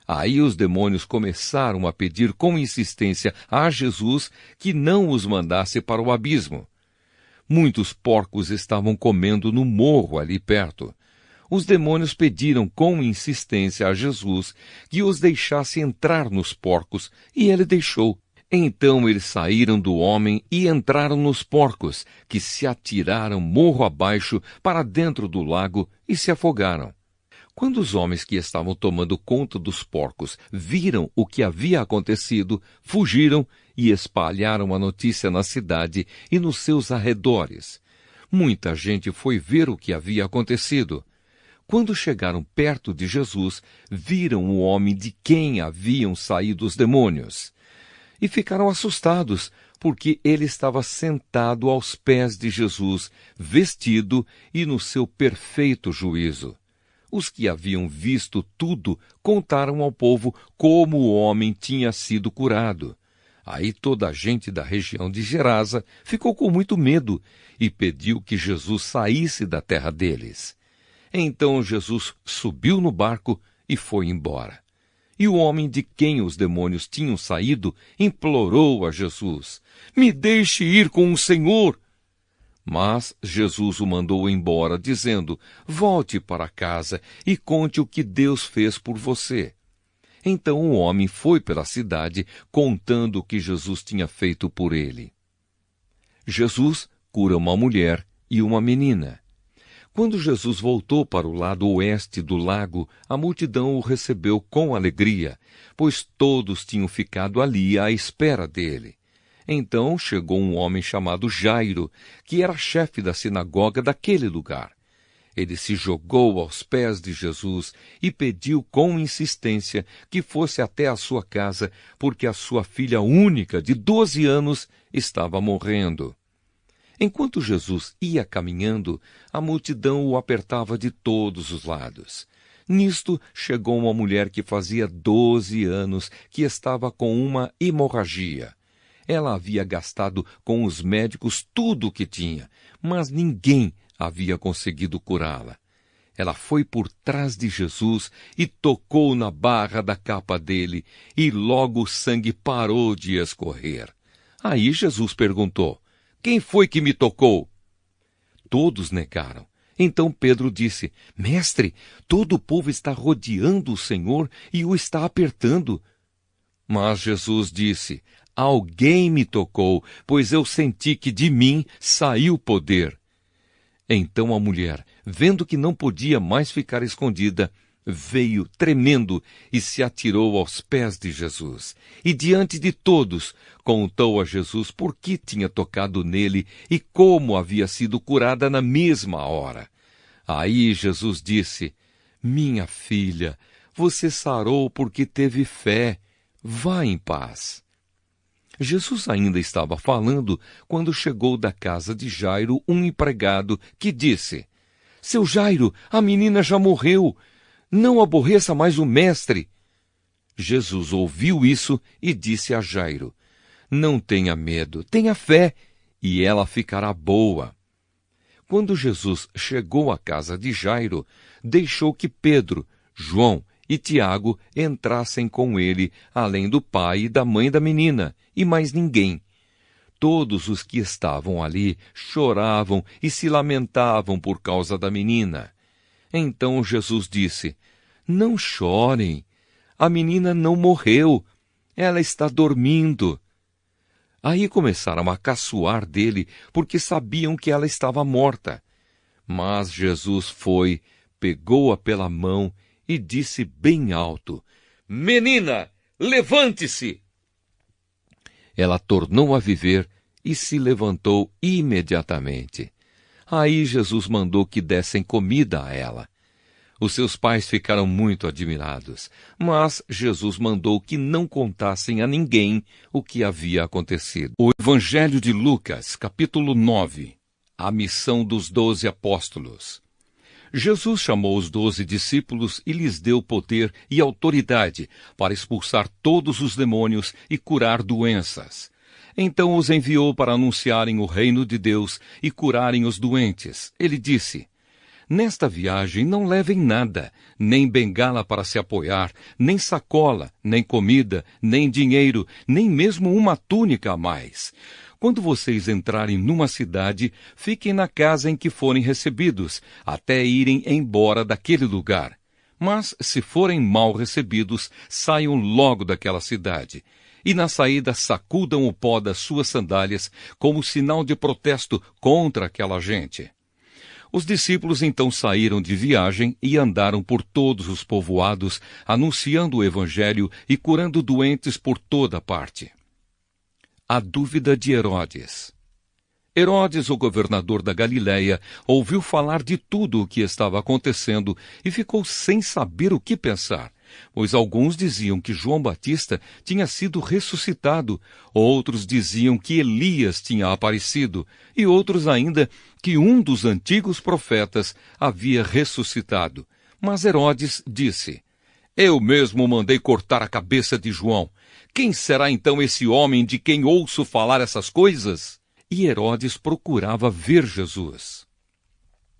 Aí os demônios começaram a pedir com insistência a Jesus que não os mandasse para o abismo. Muitos porcos estavam comendo no morro ali perto. Os demônios pediram com insistência a Jesus que os deixasse entrar nos porcos, e ele deixou. Então eles saíram do homem e entraram nos porcos, que se atiraram morro abaixo para dentro do lago e se afogaram. Quando os homens que estavam tomando conta dos porcos viram o que havia acontecido, fugiram e espalharam a notícia na cidade e nos seus arredores. Muita gente foi ver o que havia acontecido. Quando chegaram perto de Jesus, viram o homem de quem haviam saído os demônios. E ficaram assustados, porque ele estava sentado aos pés de Jesus, vestido e no seu perfeito juízo. Os que haviam visto tudo contaram ao povo como o homem tinha sido curado. Aí toda a gente da região de Gerasa ficou com muito medo e pediu que Jesus saísse da terra deles. Então Jesus subiu no barco e foi embora. E o homem de quem os demônios tinham saído implorou a Jesus: "Me deixe ir com o Senhor." Mas Jesus o mandou embora, dizendo: "Volte para casa e conte o que Deus fez por você." Então o homem foi pela cidade, contando o que Jesus tinha feito por ele. Jesus cura uma mulher e uma menina. Quando Jesus voltou para o lado oeste do lago, a multidão o recebeu com alegria, pois todos tinham ficado ali à espera dele. Então chegou um homem chamado Jairo, que era chefe da sinagoga daquele lugar. Ele se jogou aos pés de Jesus e pediu com insistência que fosse até a sua casa, porque a sua filha única, de 12 anos, estava morrendo. Enquanto Jesus ia caminhando, a multidão o apertava de todos os lados. Nisto chegou uma mulher que fazia 12 anos que estava com uma hemorragia. Ela havia gastado com os médicos tudo o que tinha, mas ninguém havia conseguido curá-la. Ela foi por trás de Jesus e tocou na barra da capa dele, e logo o sangue parou de escorrer. Aí Jesus perguntou: "Quem foi que me tocou?" Todos negaram. Então Pedro disse: "Mestre, todo o povo está rodeando o Senhor e o está apertando." Mas Jesus disse: "Alguém me tocou, pois eu senti que de mim saiu poder." Então a mulher, vendo que não podia mais ficar escondida, veio tremendo e se atirou aos pés de Jesus. E diante de todos, contou a Jesus por que tinha tocado nele e como havia sido curada na mesma hora. Aí Jesus disse: "Minha filha, você sarou porque teve fé. Vá em paz." Jesus ainda estava falando quando chegou da casa de Jairo um empregado que disse: "Seu Jairo, a menina já morreu. Não aborreça mais o mestre." Jesus ouviu isso e disse a Jairo: "Não tenha medo, tenha fé, e ela ficará boa." Quando Jesus chegou à casa de Jairo, deixou que Pedro, João e Tiago entrassem com ele, além do pai e da mãe da menina, e mais ninguém. Todos os que estavam ali choravam e se lamentavam por causa da menina. Então Jesus disse: "Não chorem, a menina não morreu, ela está dormindo." Aí começaram a caçoar dele, porque sabiam que ela estava morta. Mas Jesus foi, pegou-a pela mão e disse bem alto: "Menina, levante-se!" Ela tornou a viver e se levantou imediatamente. Aí Jesus mandou que dessem comida a ela. Os seus pais ficaram muito admirados, mas Jesus mandou que não contassem a ninguém o que havia acontecido. O Evangelho de Lucas, capítulo 9. A missão dos 12 apóstolos. Jesus chamou os 12 discípulos e lhes deu poder e autoridade para expulsar todos os demônios e curar doenças. Então os enviou para anunciarem o reino de Deus e curarem os doentes. Ele disse: "Nesta viagem não levem nada, nem bengala para se apoiar, nem sacola, nem comida, nem dinheiro, nem mesmo uma túnica a mais. Quando vocês entrarem numa cidade, fiquem na casa em que forem recebidos, até irem embora daquele lugar. Mas, se forem mal recebidos, saiam logo daquela cidade. E na saída sacudam o pó das suas sandálias como sinal de protesto contra aquela gente. Os discípulos então saíram de viagem e andaram por todos os povoados, anunciando o Evangelho e curando doentes por toda parte. A dúvida de Herodes. Herodes, o governador da Galiléia, ouviu falar de tudo o que estava acontecendo e ficou sem saber o que pensar, pois alguns diziam que João Batista tinha sido ressuscitado, outros diziam que Elias tinha aparecido, e outros ainda que um dos antigos profetas havia ressuscitado. Mas Herodes disse: Eu mesmo mandei cortar a cabeça de João. Quem será então esse homem de quem ouço falar essas coisas? E Herodes procurava ver Jesus.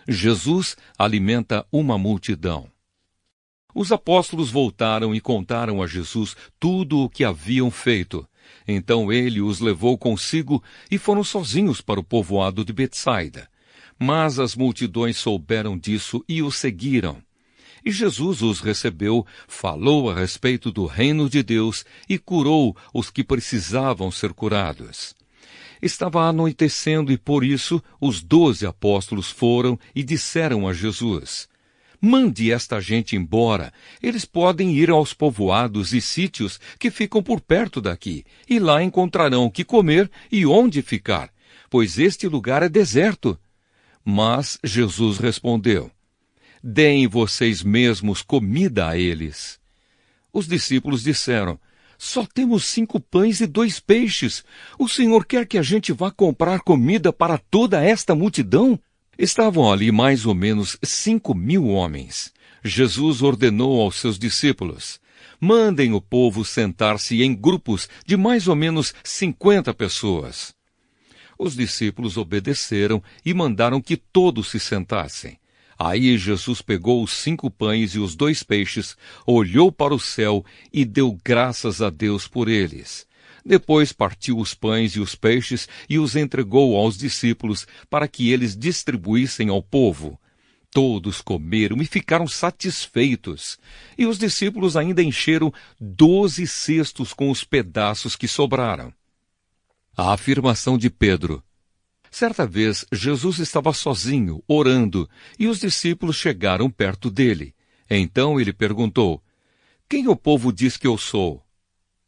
Jesus alimenta uma multidão. Os apóstolos voltaram e contaram a Jesus tudo o que haviam feito. Então ele os levou consigo e foram sozinhos para o povoado de Betsaida. Mas as multidões souberam disso e o seguiram. E Jesus os recebeu, falou a respeito do reino de Deus e curou os que precisavam ser curados. Estava anoitecendo e por isso os 12 apóstolos foram e disseram a Jesus: Mande esta gente embora. Eles podem ir aos povoados e sítios que ficam por perto daqui, e lá encontrarão o que comer e onde ficar, pois este lugar é deserto. Mas Jesus respondeu: Deem vocês mesmos comida a eles. Os discípulos disseram: Só temos 5 pães e 2 peixes. O Senhor quer que a gente vá comprar comida para toda esta multidão? Estavam ali mais ou menos 5.000 homens. Jesus ordenou aos seus discípulos: Mandem o povo sentar-se em grupos de mais ou menos 50 pessoas. Os discípulos obedeceram e mandaram que todos se sentassem. Aí Jesus pegou os 5 pães e os 2 peixes, olhou para o céu e deu graças a Deus por eles. Depois partiu os pães e os peixes e os entregou aos discípulos para que eles distribuíssem ao povo. Todos comeram e ficaram satisfeitos. E os discípulos ainda encheram 12 cestos com os pedaços que sobraram. A afirmação de Pedro. Certa vez, Jesus estava sozinho, orando, e os discípulos chegaram perto dele. Então ele perguntou: Quem o povo diz que eu sou?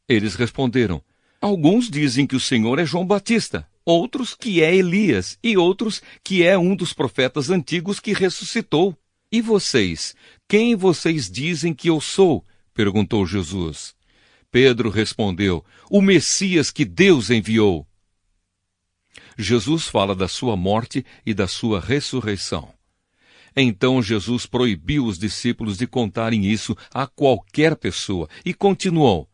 Eles responderam: Alguns dizem que o Senhor é João Batista, outros que é Elias, e outros que é um dos profetas antigos que ressuscitou. E vocês? Quem vocês dizem que eu sou? Perguntou Jesus. Pedro respondeu: O Messias que Deus enviou. Jesus fala da sua morte e da sua ressurreição. Então Jesus proibiu os discípulos de contarem isso a qualquer pessoa e continuou: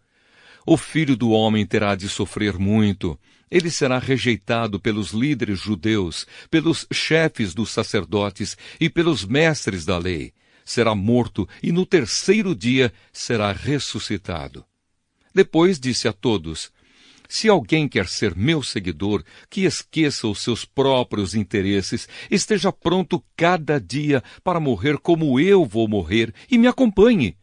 O Filho do Homem terá de sofrer muito. Ele será rejeitado pelos líderes judeus, pelos chefes dos sacerdotes e pelos mestres da lei. Será morto e no 3º dia será ressuscitado. Depois disse a todos: Se alguém quer ser meu seguidor, que esqueça os seus próprios interesses, esteja pronto cada dia para morrer como eu vou morrer e me acompanhe.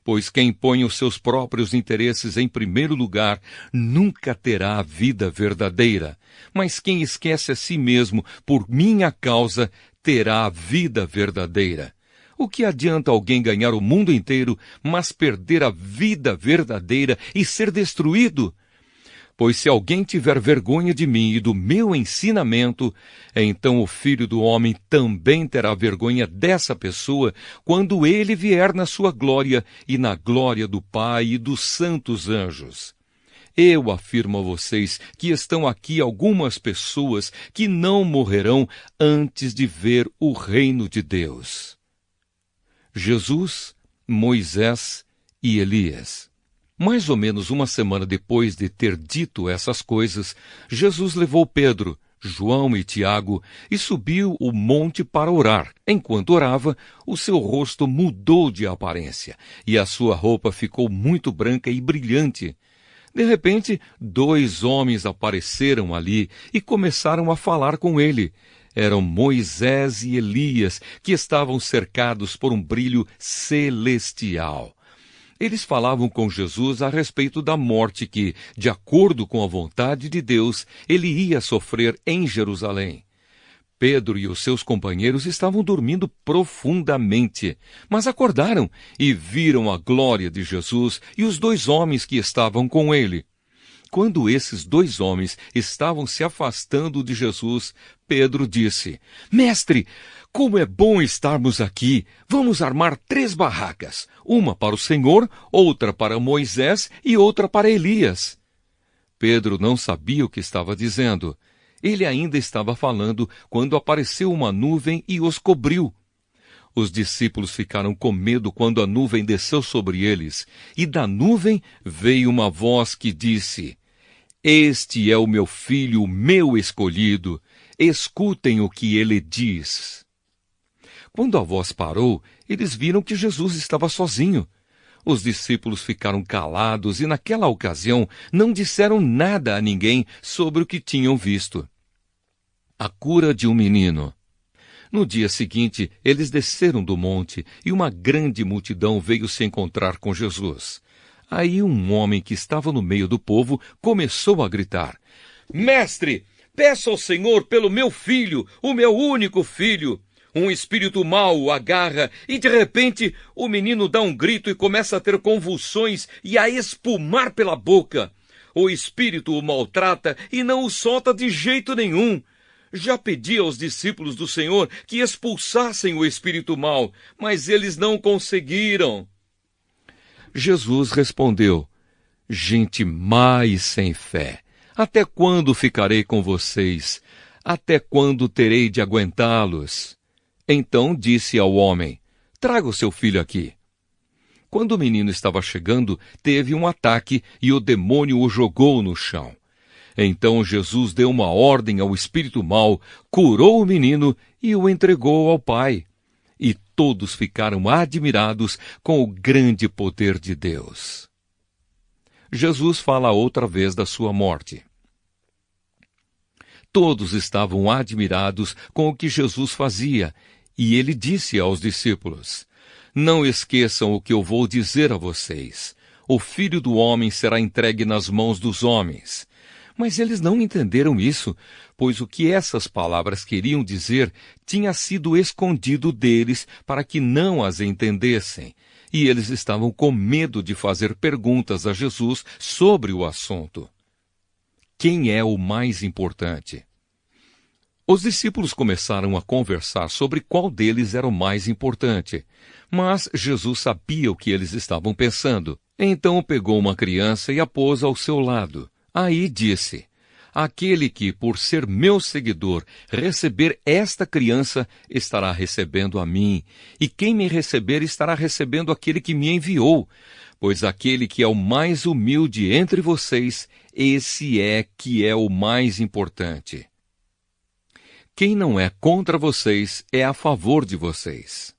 Pois quem põe os seus próprios interesses em primeiro lugar nunca terá a vida verdadeira. Mas quem esquece a si mesmo por minha causa terá a vida verdadeira. O que adianta alguém ganhar o mundo inteiro, mas perder a vida verdadeira e ser destruído? Pois se alguém tiver vergonha de mim e do meu ensinamento, então o Filho do Homem também terá vergonha dessa pessoa quando ele vier na sua glória e na glória do Pai e dos santos anjos. Eu afirmo a vocês que estão aqui algumas pessoas que não morrerão antes de ver o reino de Deus. Jesus, Moisés e Elias. Mais ou menos uma semana depois de ter dito essas coisas, Jesus levou Pedro, João e Tiago e subiu o monte para orar. Enquanto orava, o seu rosto mudou de aparência e a sua roupa ficou muito branca e brilhante. De repente, 2 homens apareceram ali e começaram a falar com ele. Eram Moisés e Elias, que estavam cercados por um brilho celestial. Eles falavam com Jesus a respeito da morte que, de acordo com a vontade de Deus, ele ia sofrer em Jerusalém. Pedro e os seus companheiros estavam dormindo profundamente, mas acordaram e viram a glória de Jesus e os 2 homens que estavam com ele. Quando esses 2 homens estavam se afastando de Jesus, Pedro disse: Mestre, como é bom estarmos aqui! Vamos armar 3 barracas, uma para o Senhor, outra para Moisés e outra para Elias. Pedro não sabia o que estava dizendo. Ele ainda estava falando quando apareceu uma nuvem e os cobriu. Os discípulos ficaram com medo quando a nuvem desceu sobre eles, e da nuvem veio uma voz que disse: Este é o meu filho, o meu escolhido. Escutem o que ele diz. Quando a voz parou, eles viram que Jesus estava sozinho. Os discípulos ficaram calados e, naquela ocasião, não disseram nada a ninguém sobre o que tinham visto. A cura de um menino. No dia seguinte, eles desceram do monte e uma grande multidão veio se encontrar com Jesus. Aí um homem que estava no meio do povo começou a gritar: Mestre, peço ao Senhor pelo meu filho, o meu único filho. Um espírito mau o agarra e, de repente, o menino dá um grito e começa a ter convulsões e a espumar pela boca. O espírito o maltrata e não o solta de jeito nenhum. Já pedi aos discípulos do Senhor que expulsassem o espírito mau, mas eles não conseguiram. Jesus respondeu: Gente má e sem fé, até quando ficarei com vocês? Até quando terei de aguentá-los? Então disse ao homem: Traga o seu filho aqui. Quando o menino estava chegando, teve um ataque e o demônio o jogou no chão. Então Jesus deu uma ordem ao espírito mau, curou o menino e o entregou ao pai. E todos ficaram admirados com o grande poder de Deus. Jesus fala outra vez da sua morte. Todos estavam admirados com o que Jesus fazia, e ele disse aos discípulos: Não esqueçam o que eu vou dizer a vocês. O Filho do Homem será entregue nas mãos dos homens. Mas eles não entenderam isso, pois o que essas palavras queriam dizer tinha sido escondido deles para que não as entendessem, e eles estavam com medo de fazer perguntas a Jesus sobre o assunto. Quem é o mais importante? Os discípulos começaram a conversar sobre qual deles era o mais importante, mas Jesus sabia o que eles estavam pensando. Então pegou uma criança e a pôs ao seu lado. Aí disse: Aquele que, por ser meu seguidor, receber esta criança, estará recebendo a mim, e quem me receber estará recebendo aquele que me enviou. Pois aquele que é o mais humilde entre vocês, esse é que é o mais importante. Quem não é contra vocês é a favor de vocês.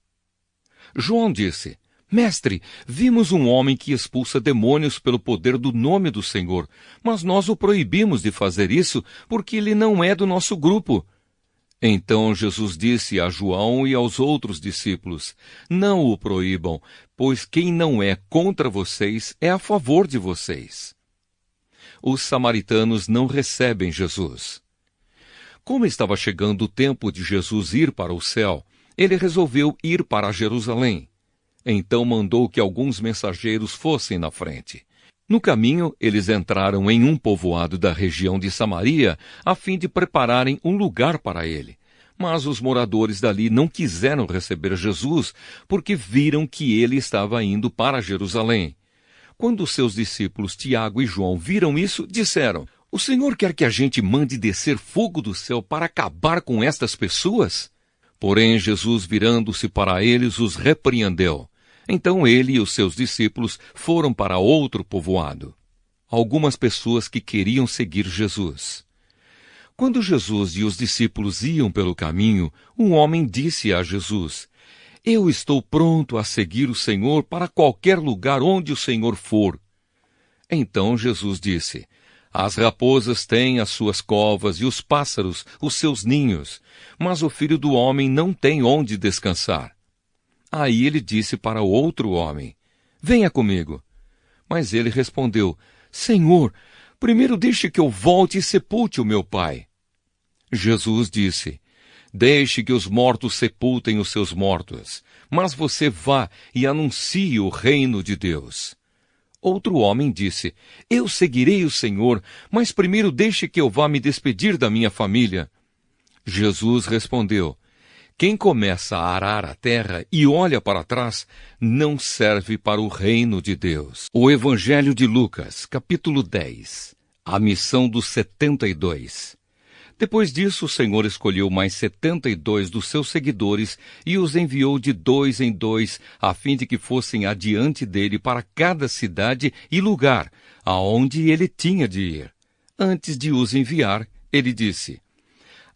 João disse: Mestre, vimos um homem que expulsa demônios pelo poder do nome do Senhor, mas nós o proibimos de fazer isso porque ele não é do nosso grupo. Então Jesus disse a João e aos outros discípulos: Não o proíbam, pois quem não é contra vocês é a favor de vocês. Os samaritanos não recebem Jesus. Como estava chegando o tempo de Jesus ir para o céu, ele resolveu ir para Jerusalém. Então mandou que alguns mensageiros fossem na frente. No caminho, eles entraram em um povoado da região de Samaria, a fim de prepararem um lugar para ele. Mas os moradores dali não quiseram receber Jesus, porque viram que ele estava indo para Jerusalém. Quando seus discípulos Tiago e João viram isso, disseram: O Senhor quer que a gente mande descer fogo do céu para acabar com estas pessoas? Porém, Jesus, virando-se para eles, os repreendeu. Então ele e os seus discípulos foram para outro povoado. Algumas pessoas que queriam seguir Jesus. Quando Jesus e os discípulos iam pelo caminho, um homem disse a Jesus: Eu estou pronto a seguir o Senhor para qualquer lugar onde o Senhor for. Então Jesus disse: As raposas têm as suas covas e os pássaros os seus ninhos, mas o Filho do Homem não tem onde descansar. Aí ele disse para o outro homem: Venha comigo. Mas ele respondeu: Senhor, primeiro deixe que eu volte e sepulte o meu pai. Jesus disse: Deixe que os mortos sepultem os seus mortos, mas você vá e anuncie o reino de Deus. Outro homem disse: Eu seguirei o Senhor, mas primeiro deixe que eu vá me despedir da minha família. Jesus respondeu: Quem começa a arar a terra e olha para trás, não serve para o reino de Deus. O Evangelho de Lucas, capítulo 10. A missão dos 72. Depois disso, o Senhor escolheu mais 72 dos seus seguidores e os enviou de 2 em 2, a fim de que fossem adiante dele para cada cidade e lugar, aonde ele tinha de ir. Antes de os enviar, ele disse: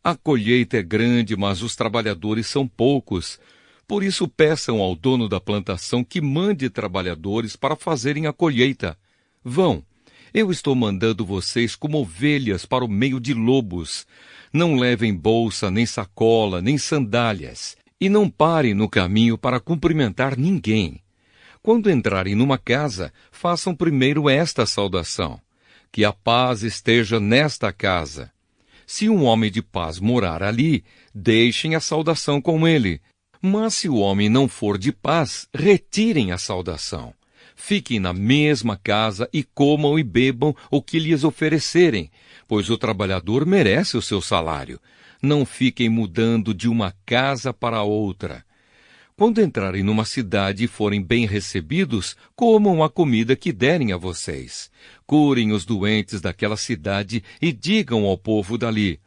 A colheita é grande, mas os trabalhadores são poucos. Por isso peçam ao dono da plantação que mande trabalhadores para fazerem a colheita. Vão. Eu estou mandando vocês como ovelhas para o meio de lobos. Não levem bolsa, nem sacola, nem sandálias. E não parem no caminho para cumprimentar ninguém. Quando entrarem numa casa, façam primeiro esta saudação: Que a paz esteja nesta casa. Se um homem de paz morar ali, deixem a saudação com ele. Mas se o homem não for de paz, retirem a saudação. Fiquem na mesma casa e comam e bebam o que lhes oferecerem, pois o trabalhador merece o seu salário. Não fiquem mudando de uma casa para outra. Quando entrarem numa cidade e forem bem recebidos, comam a comida que derem a vocês. Curem os doentes daquela cidade e digam ao povo dali: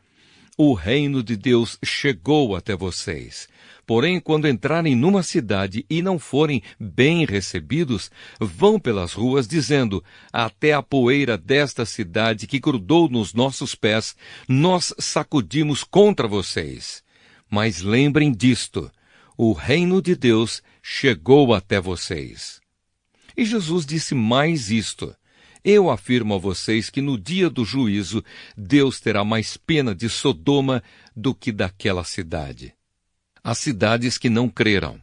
O reino de Deus chegou até vocês. Porém, quando entrarem numa cidade e não forem bem recebidos, vão pelas ruas dizendo: Até a poeira desta cidade que grudou nos nossos pés, nós sacudimos contra vocês. Mas lembrem disto: o reino de Deus chegou até vocês. E Jesus disse mais isto: Eu afirmo a vocês que no dia do juízo, Deus terá mais pena de Sodoma do que daquela cidade. As cidades que não creram.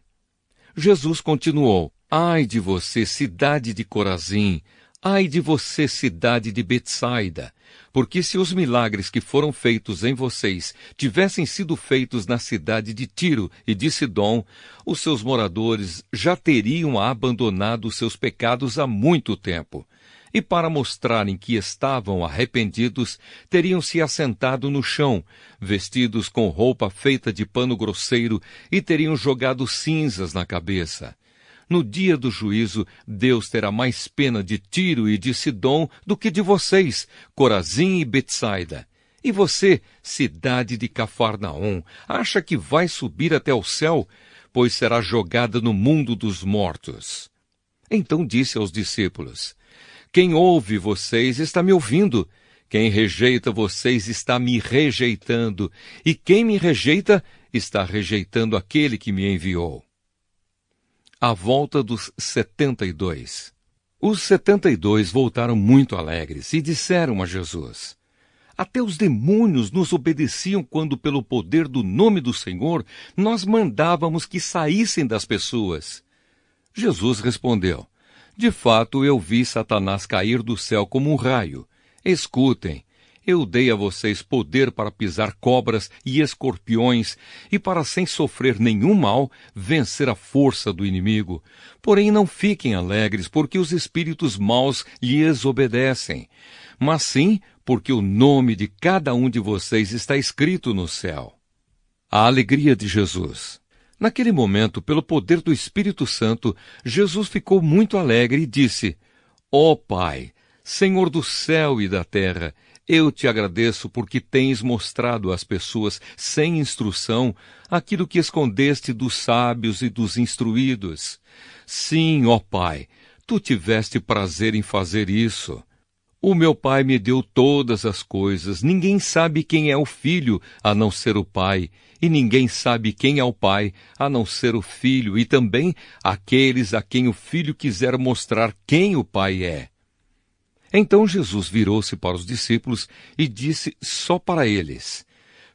Jesus continuou: Ai de você, cidade de Corazim! Ai de você, cidade de Betsaida! Porque se os milagres que foram feitos em vocês tivessem sido feitos na cidade de Tiro e de Sidom, os seus moradores já teriam abandonado os seus pecados há muito tempo. E para mostrarem que estavam arrependidos, teriam se assentado no chão, vestidos com roupa feita de pano grosseiro, e teriam jogado cinzas na cabeça. No dia do juízo, Deus terá mais pena de Tiro e de Sidom do que de vocês, Corazim e Betsaida. E você, cidade de Cafarnaum, acha que vai subir até o céu? Pois será jogada no mundo dos mortos. Então disse aos discípulos: Quem ouve vocês está me ouvindo. Quem rejeita vocês está me rejeitando. E quem me rejeita está rejeitando aquele que me enviou. A volta dos 72. Os 72 voltaram muito alegres e disseram a Jesus: Até os demônios nos obedeciam quando, pelo poder do nome do Senhor, nós mandávamos que saíssem das pessoas. Jesus respondeu: De fato, eu vi Satanás cair do céu como um raio. Escutem, eu dei a vocês poder para pisar cobras e escorpiões e para, sem sofrer nenhum mal, vencer a força do inimigo. Porém, não fiquem alegres porque os espíritos maus lhes obedecem, mas sim porque o nome de cada um de vocês está escrito no céu. A alegria de Jesus. Naquele momento, pelo poder do Espírito Santo, Jesus ficou muito alegre e disse: Ó Pai, Senhor do céu e da terra, eu te agradeço porque tens mostrado às pessoas sem instrução aquilo que escondeste dos sábios e dos instruídos. Sim, ó Pai, tu tiveste prazer em fazer isso. O meu Pai me deu todas as coisas. Ninguém sabe quem é o Filho, a não ser o Pai, e ninguém sabe quem é o Pai, a não ser o Filho, e também aqueles a quem o Filho quiser mostrar quem o Pai é. Então Jesus virou-se para os discípulos e disse só para eles: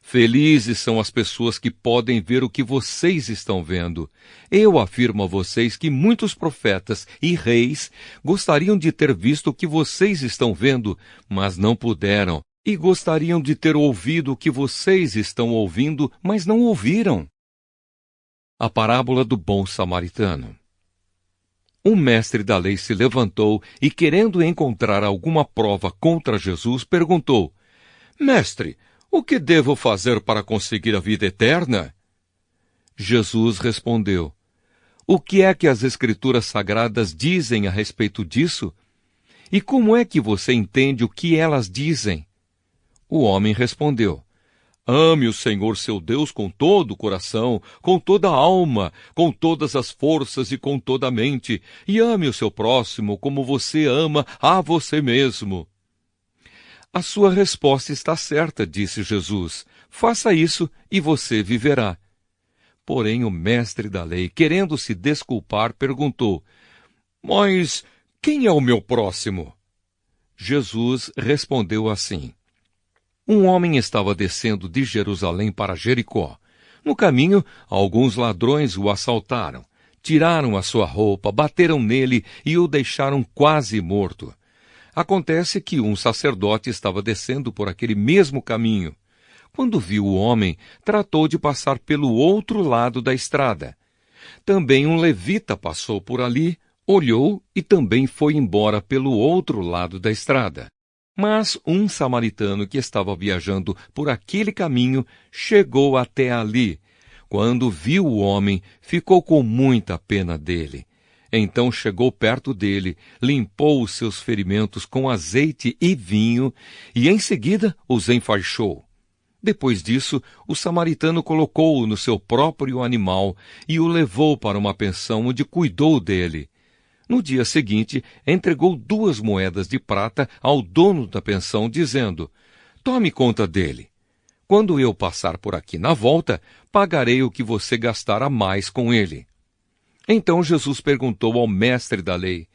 Felizes são as pessoas que podem ver o que vocês estão vendo. Eu afirmo a vocês que muitos profetas e reis gostariam de ter visto o que vocês estão vendo, mas não puderam, e gostariam de ter ouvido o que vocês estão ouvindo, mas não ouviram. A parábola do bom samaritano. Um mestre da lei se levantou e, querendo encontrar alguma prova contra Jesus, perguntou: Mestre, o que devo fazer para conseguir a vida eterna? Jesus respondeu: O que é que as Escrituras Sagradas dizem a respeito disso? E como é que você entende o que elas dizem? O homem respondeu: Ame o Senhor seu Deus com todo o coração, com toda a alma, com todas as forças e com toda a mente, e ame o seu próximo como você ama a você mesmo. A sua resposta está certa, disse Jesus. Faça isso e você viverá. Porém, o mestre da lei, querendo se desculpar, perguntou: Mas quem é o meu próximo? Jesus respondeu assim: Um homem estava descendo de Jerusalém para Jericó. No caminho, alguns ladrões o assaltaram. Tiraram a sua roupa, bateram nele e o deixaram quase morto. Acontece que um sacerdote estava descendo por aquele mesmo caminho. Quando viu o homem, tratou de passar pelo outro lado da estrada. Também um levita passou por ali, olhou e também foi embora pelo outro lado da estrada. Mas um samaritano que estava viajando por aquele caminho chegou até ali. Quando viu o homem, ficou com muita pena dele. Então chegou perto dele, limpou os seus ferimentos com azeite e vinho e em seguida os enfaixou. Depois disso, o samaritano colocou-o no seu próprio animal e o levou para uma pensão onde cuidou dele. No dia seguinte, entregou 2 moedas de prata ao dono da pensão, dizendo: Tome conta dele. Quando eu passar por aqui na volta, pagarei o que você gastar a mais com ele. Então Jesus perguntou ao mestre da lei: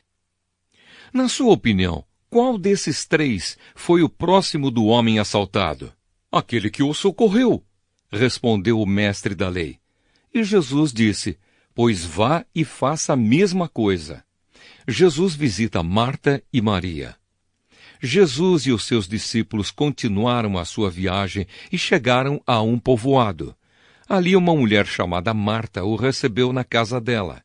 Na sua opinião, qual desses 3 foi o próximo do homem assaltado? Aquele que o socorreu, respondeu o mestre da lei. E Jesus disse: Pois vá e faça a mesma coisa. Jesus visita Marta e Maria. Jesus e os seus discípulos continuaram a sua viagem e chegaram a um povoado. Ali uma mulher chamada Marta o recebeu na casa dela.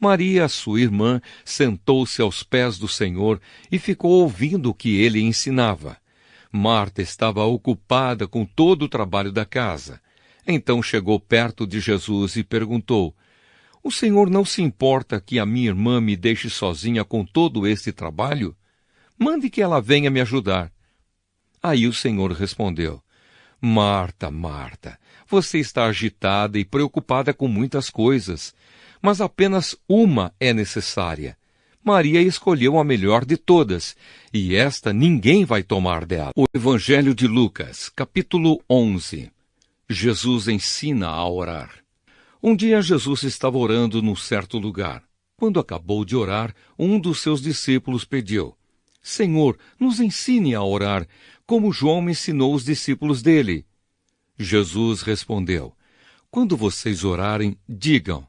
Maria, sua irmã, sentou-se aos pés do Senhor e ficou ouvindo o que ele ensinava. Marta estava ocupada com todo o trabalho da casa. Então chegou perto de Jesus e perguntou: O Senhor não se importa que a minha irmã me deixe sozinha com todo este trabalho? Mande que ela venha me ajudar. Aí o Senhor respondeu: Marta, Marta, você está agitada e preocupada com muitas coisas, mas apenas uma é necessária. Maria escolheu a melhor de todas, e esta ninguém vai tomar dela. O Evangelho de Lucas, capítulo 11. Jesus ensina a orar. Um dia Jesus estava orando num certo lugar. Quando acabou de orar, um dos seus discípulos pediu: Senhor, nos ensine a orar, como João ensinou os discípulos dele. Jesus respondeu: Quando vocês orarem, digam: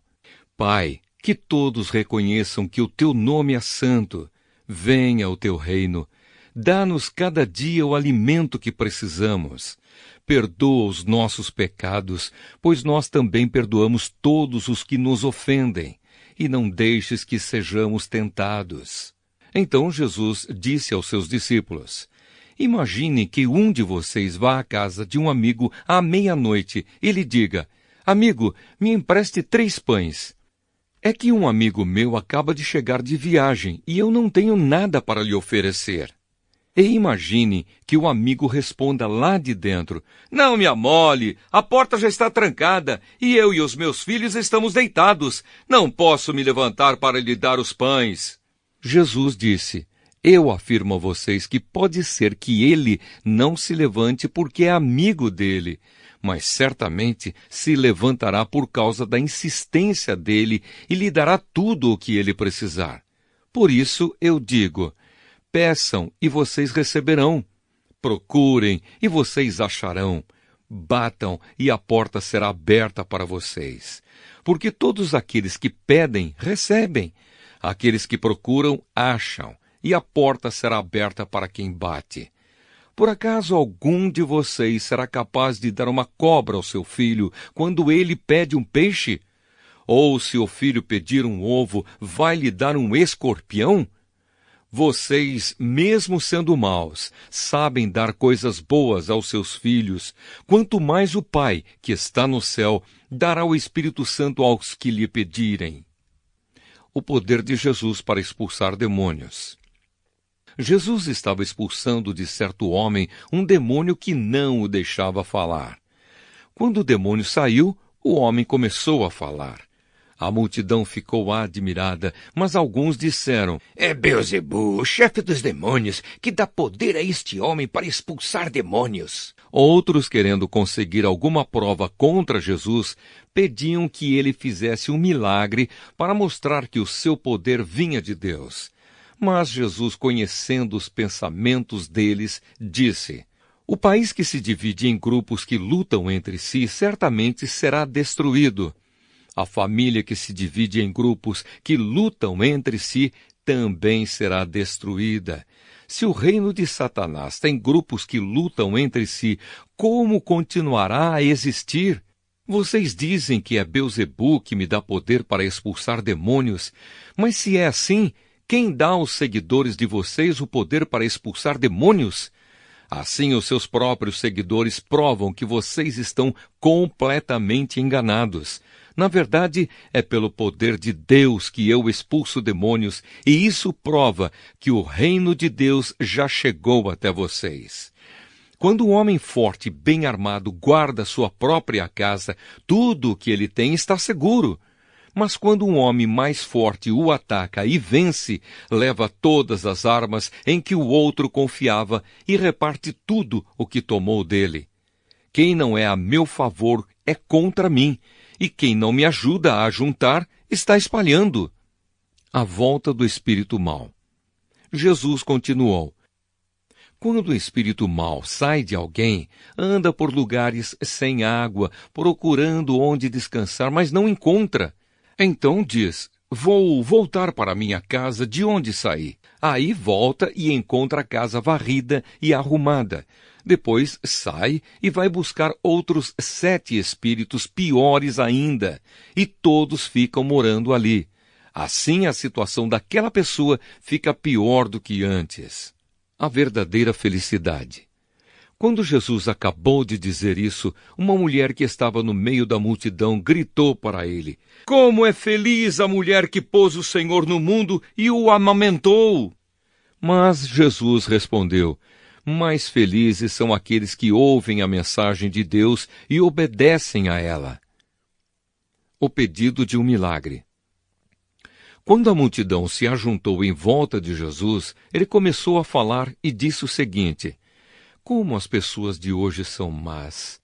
Pai, que todos reconheçam que o teu nome é santo. Venha o teu reino. Dá-nos cada dia o alimento que precisamos. Perdoa os nossos pecados, pois nós também perdoamos todos os que nos ofendem. E não deixes que sejamos tentados. Então Jesus disse aos seus discípulos: Imagine que um de vocês vá à casa de um amigo à meia-noite e lhe diga: Amigo, me empreste 3 pães. É que um amigo meu acaba de chegar de viagem e eu não tenho nada para lhe oferecer. E imagine que o amigo responda lá de dentro: Não me amole, a porta já está trancada e eu e os meus filhos estamos deitados. Não posso me levantar para lhe dar os pães. Jesus disse: Eu afirmo a vocês que pode ser que ele não se levante porque é amigo dele, mas certamente se levantará por causa da insistência dele e lhe dará tudo o que ele precisar. Por isso eu digo: Peçam e vocês receberão. Procurem e vocês acharão. Batam e a porta será aberta para vocês. Porque todos aqueles que pedem, recebem. Aqueles que procuram, acham. E a porta será aberta para quem bate. Por acaso algum de vocês será capaz de dar uma cobra ao seu filho quando ele pede um peixe? Ou se o filho pedir um ovo, vai lhe dar um escorpião? Vocês, mesmo sendo maus, sabem dar coisas boas aos seus filhos. Quanto mais o Pai, que está no céu, dará o Espírito Santo aos que lhe pedirem. O poder de Jesus para expulsar demônios. Jesus estava expulsando de certo homem um demônio que não o deixava falar. Quando o demônio saiu, o homem começou a falar. A multidão ficou admirada, mas alguns disseram: É Beelzebu, o chefe dos demônios, que dá poder a este homem para expulsar demônios. Outros, querendo conseguir alguma prova contra Jesus, pediam que ele fizesse um milagre para mostrar que o seu poder vinha de Deus. Mas Jesus, conhecendo os pensamentos deles, disse: O país que se divide em grupos que lutam entre si certamente será destruído. A família que se divide em grupos que lutam entre si também será destruída. Se o reino de Satanás tem grupos que lutam entre si, como continuará a existir? Vocês dizem que é Beelzebu que me dá poder para expulsar demônios, mas se é assim, quem dá aos seguidores de vocês o poder para expulsar demônios? Assim, os seus próprios seguidores provam que vocês estão completamente enganados. Na verdade, é pelo poder de Deus que eu expulso demônios, e isso prova que o reino de Deus já chegou até vocês. Quando um homem forte e bem armado guarda sua própria casa, tudo o que ele tem está seguro. Mas quando um homem mais forte o ataca e vence, leva todas as armas em que o outro confiava e reparte tudo o que tomou dele. Quem não é a meu favor é contra mim, e quem não me ajuda a ajuntar está espalhando. A volta do espírito mau. Jesus continuou: Quando o espírito mau sai de alguém, anda por lugares sem água, procurando onde descansar, mas não encontra. Então diz: Vou voltar para minha casa de onde saí. Aí volta e encontra a casa varrida e arrumada. Depois sai e vai buscar outros 7 espíritos piores ainda, e todos ficam morando ali. Assim a situação daquela pessoa fica pior do que antes. A verdadeira felicidade. Quando Jesus acabou de dizer isso, uma mulher que estava no meio da multidão gritou para ele: Como é feliz a mulher que pôs o Senhor no mundo e o amamentou! Mas Jesus respondeu: Mais felizes são aqueles que ouvem a mensagem de Deus e obedecem a ela. O pedido de um milagre. Quando a multidão se ajuntou em volta de Jesus, ele começou a falar e disse o seguinte: Como as pessoas de hoje são más!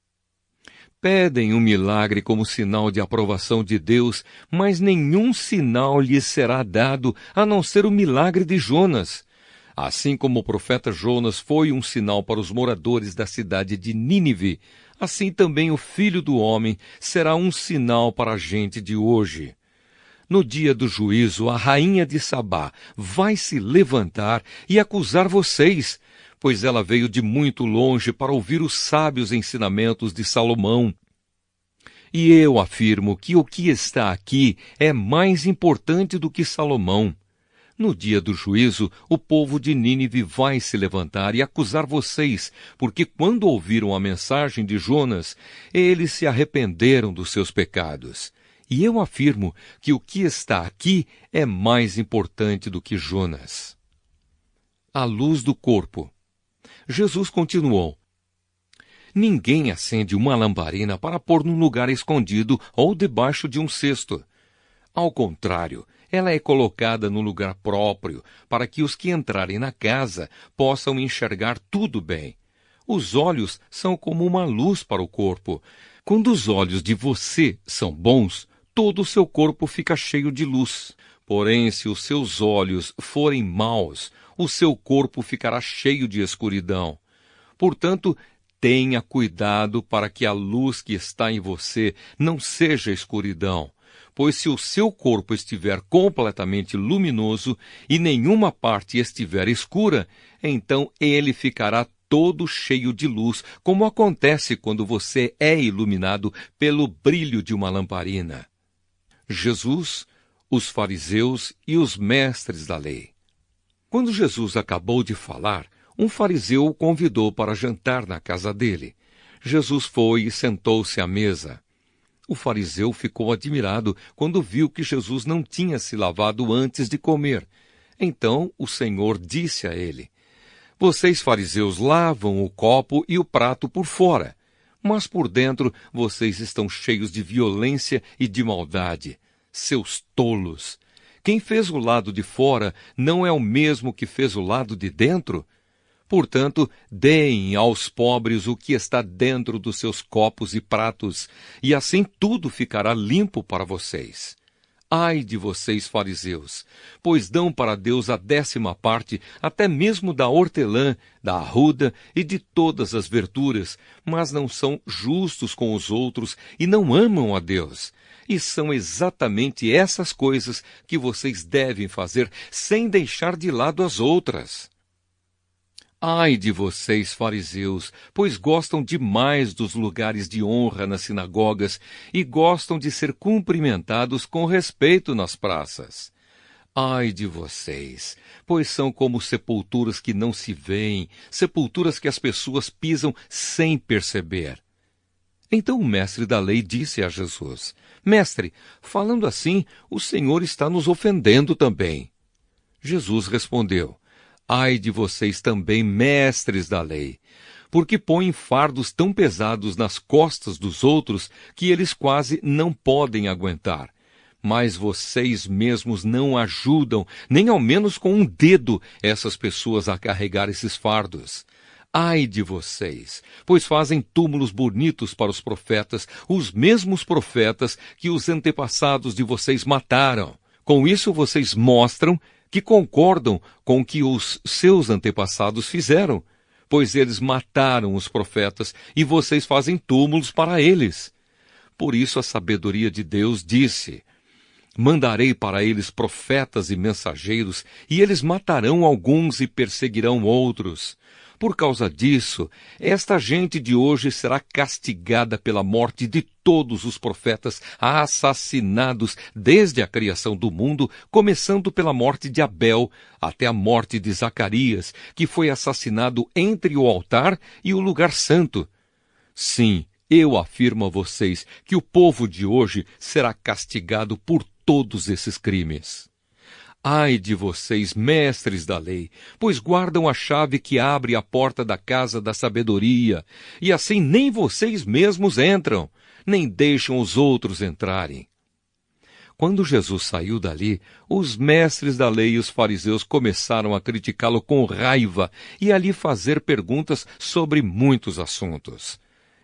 Pedem um milagre como sinal de aprovação de Deus, mas nenhum sinal lhes será dado a não ser o milagre de Jonas. Assim como o profeta Jonas foi um sinal para os moradores da cidade de Nínive, assim também o Filho do Homem será um sinal para a gente de hoje. No dia do juízo, a rainha de Sabá vai se levantar e acusar vocês, pois ela veio de muito longe para ouvir os sábios ensinamentos de Salomão. E eu afirmo que o que está aqui é mais importante do que Salomão. No dia do juízo, o povo de Nínive vai se levantar e acusar vocês, porque quando ouviram a mensagem de Jonas, eles se arrependeram dos seus pecados. E eu afirmo que o que está aqui é mais importante do que Jonas. A luz do corpo. Jesus continuou: Ninguém acende uma lamparina para pôr num lugar escondido ou debaixo de um cesto. Ao contrário, ela é colocada no lugar próprio, para que os que entrarem na casa possam enxergar tudo bem. Os olhos são como uma luz para o corpo. Quando os olhos de você são bons, todo o seu corpo fica cheio de luz. Porém, se os seus olhos forem maus, o seu corpo ficará cheio de escuridão. Portanto, tenha cuidado para que a luz que está em você não seja escuridão, pois se o seu corpo estiver completamente luminoso e nenhuma parte estiver escura, então ele ficará todo cheio de luz, como acontece quando você é iluminado pelo brilho de uma lamparina. Jesus, os fariseus e os mestres da lei. Quando Jesus acabou de falar, um fariseu o convidou para jantar na casa dele. Jesus foi e sentou-se à mesa. O fariseu ficou admirado quando viu que Jesus não tinha se lavado antes de comer. Então o Senhor disse a ele: Vocês, fariseus, lavam o copo e o prato por fora, mas por dentro vocês estão cheios de violência e de maldade. Seus tolos! Quem fez o lado de fora não é o mesmo que fez o lado de dentro? Portanto, deem aos pobres o que está dentro dos seus copos e pratos, e assim tudo ficará limpo para vocês. Ai de vocês, fariseus, pois dão para Deus a 10ª parte, até mesmo da hortelã, da arruda e de todas as verduras, mas não são justos com os outros e não amam a Deus. E são exatamente essas coisas que vocês devem fazer, sem deixar de lado as outras. Ai de vocês, fariseus, pois gostam demais dos lugares de honra nas sinagogas e gostam de ser cumprimentados com respeito nas praças. Ai de vocês, pois são como sepulturas que não se veem, sepulturas que as pessoas pisam sem perceber. Então o mestre da lei disse a Jesus: Mestre, falando assim, o Senhor está nos ofendendo também. Jesus respondeu: Ai de vocês também, mestres da lei, porque põem fardos tão pesados nas costas dos outros que eles quase não podem aguentar. Mas vocês mesmos não ajudam, nem ao menos com um dedo, essas pessoas a carregar esses fardos. Ai de vocês, pois fazem túmulos bonitos para os profetas, os mesmos profetas que os antepassados de vocês mataram. Com isso vocês mostram que concordam com o que os seus antepassados fizeram, pois eles mataram os profetas e vocês fazem túmulos para eles. Por isso a sabedoria de Deus disse: Mandarei para eles profetas e mensageiros, e eles matarão alguns e perseguirão outros. Por causa disso, esta gente de hoje será castigada pela morte de todos os profetas assassinados desde a criação do mundo, começando pela morte de Abel até a morte de Zacarias, que foi assassinado entre o altar e o lugar santo. Sim, eu afirmo a vocês que o povo de hoje será castigado por todos esses crimes. Ai de vocês, mestres da lei, pois guardam a chave que abre a porta da casa da sabedoria, e assim nem vocês mesmos entram, nem deixam os outros entrarem. Quando Jesus saiu dali, os mestres da lei e os fariseus começaram a criticá-lo com raiva e a lhe fazer perguntas sobre muitos assuntos.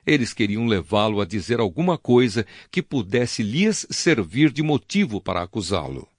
Eles queriam levá-lo a dizer alguma coisa que pudesse lhes servir de motivo para acusá-lo.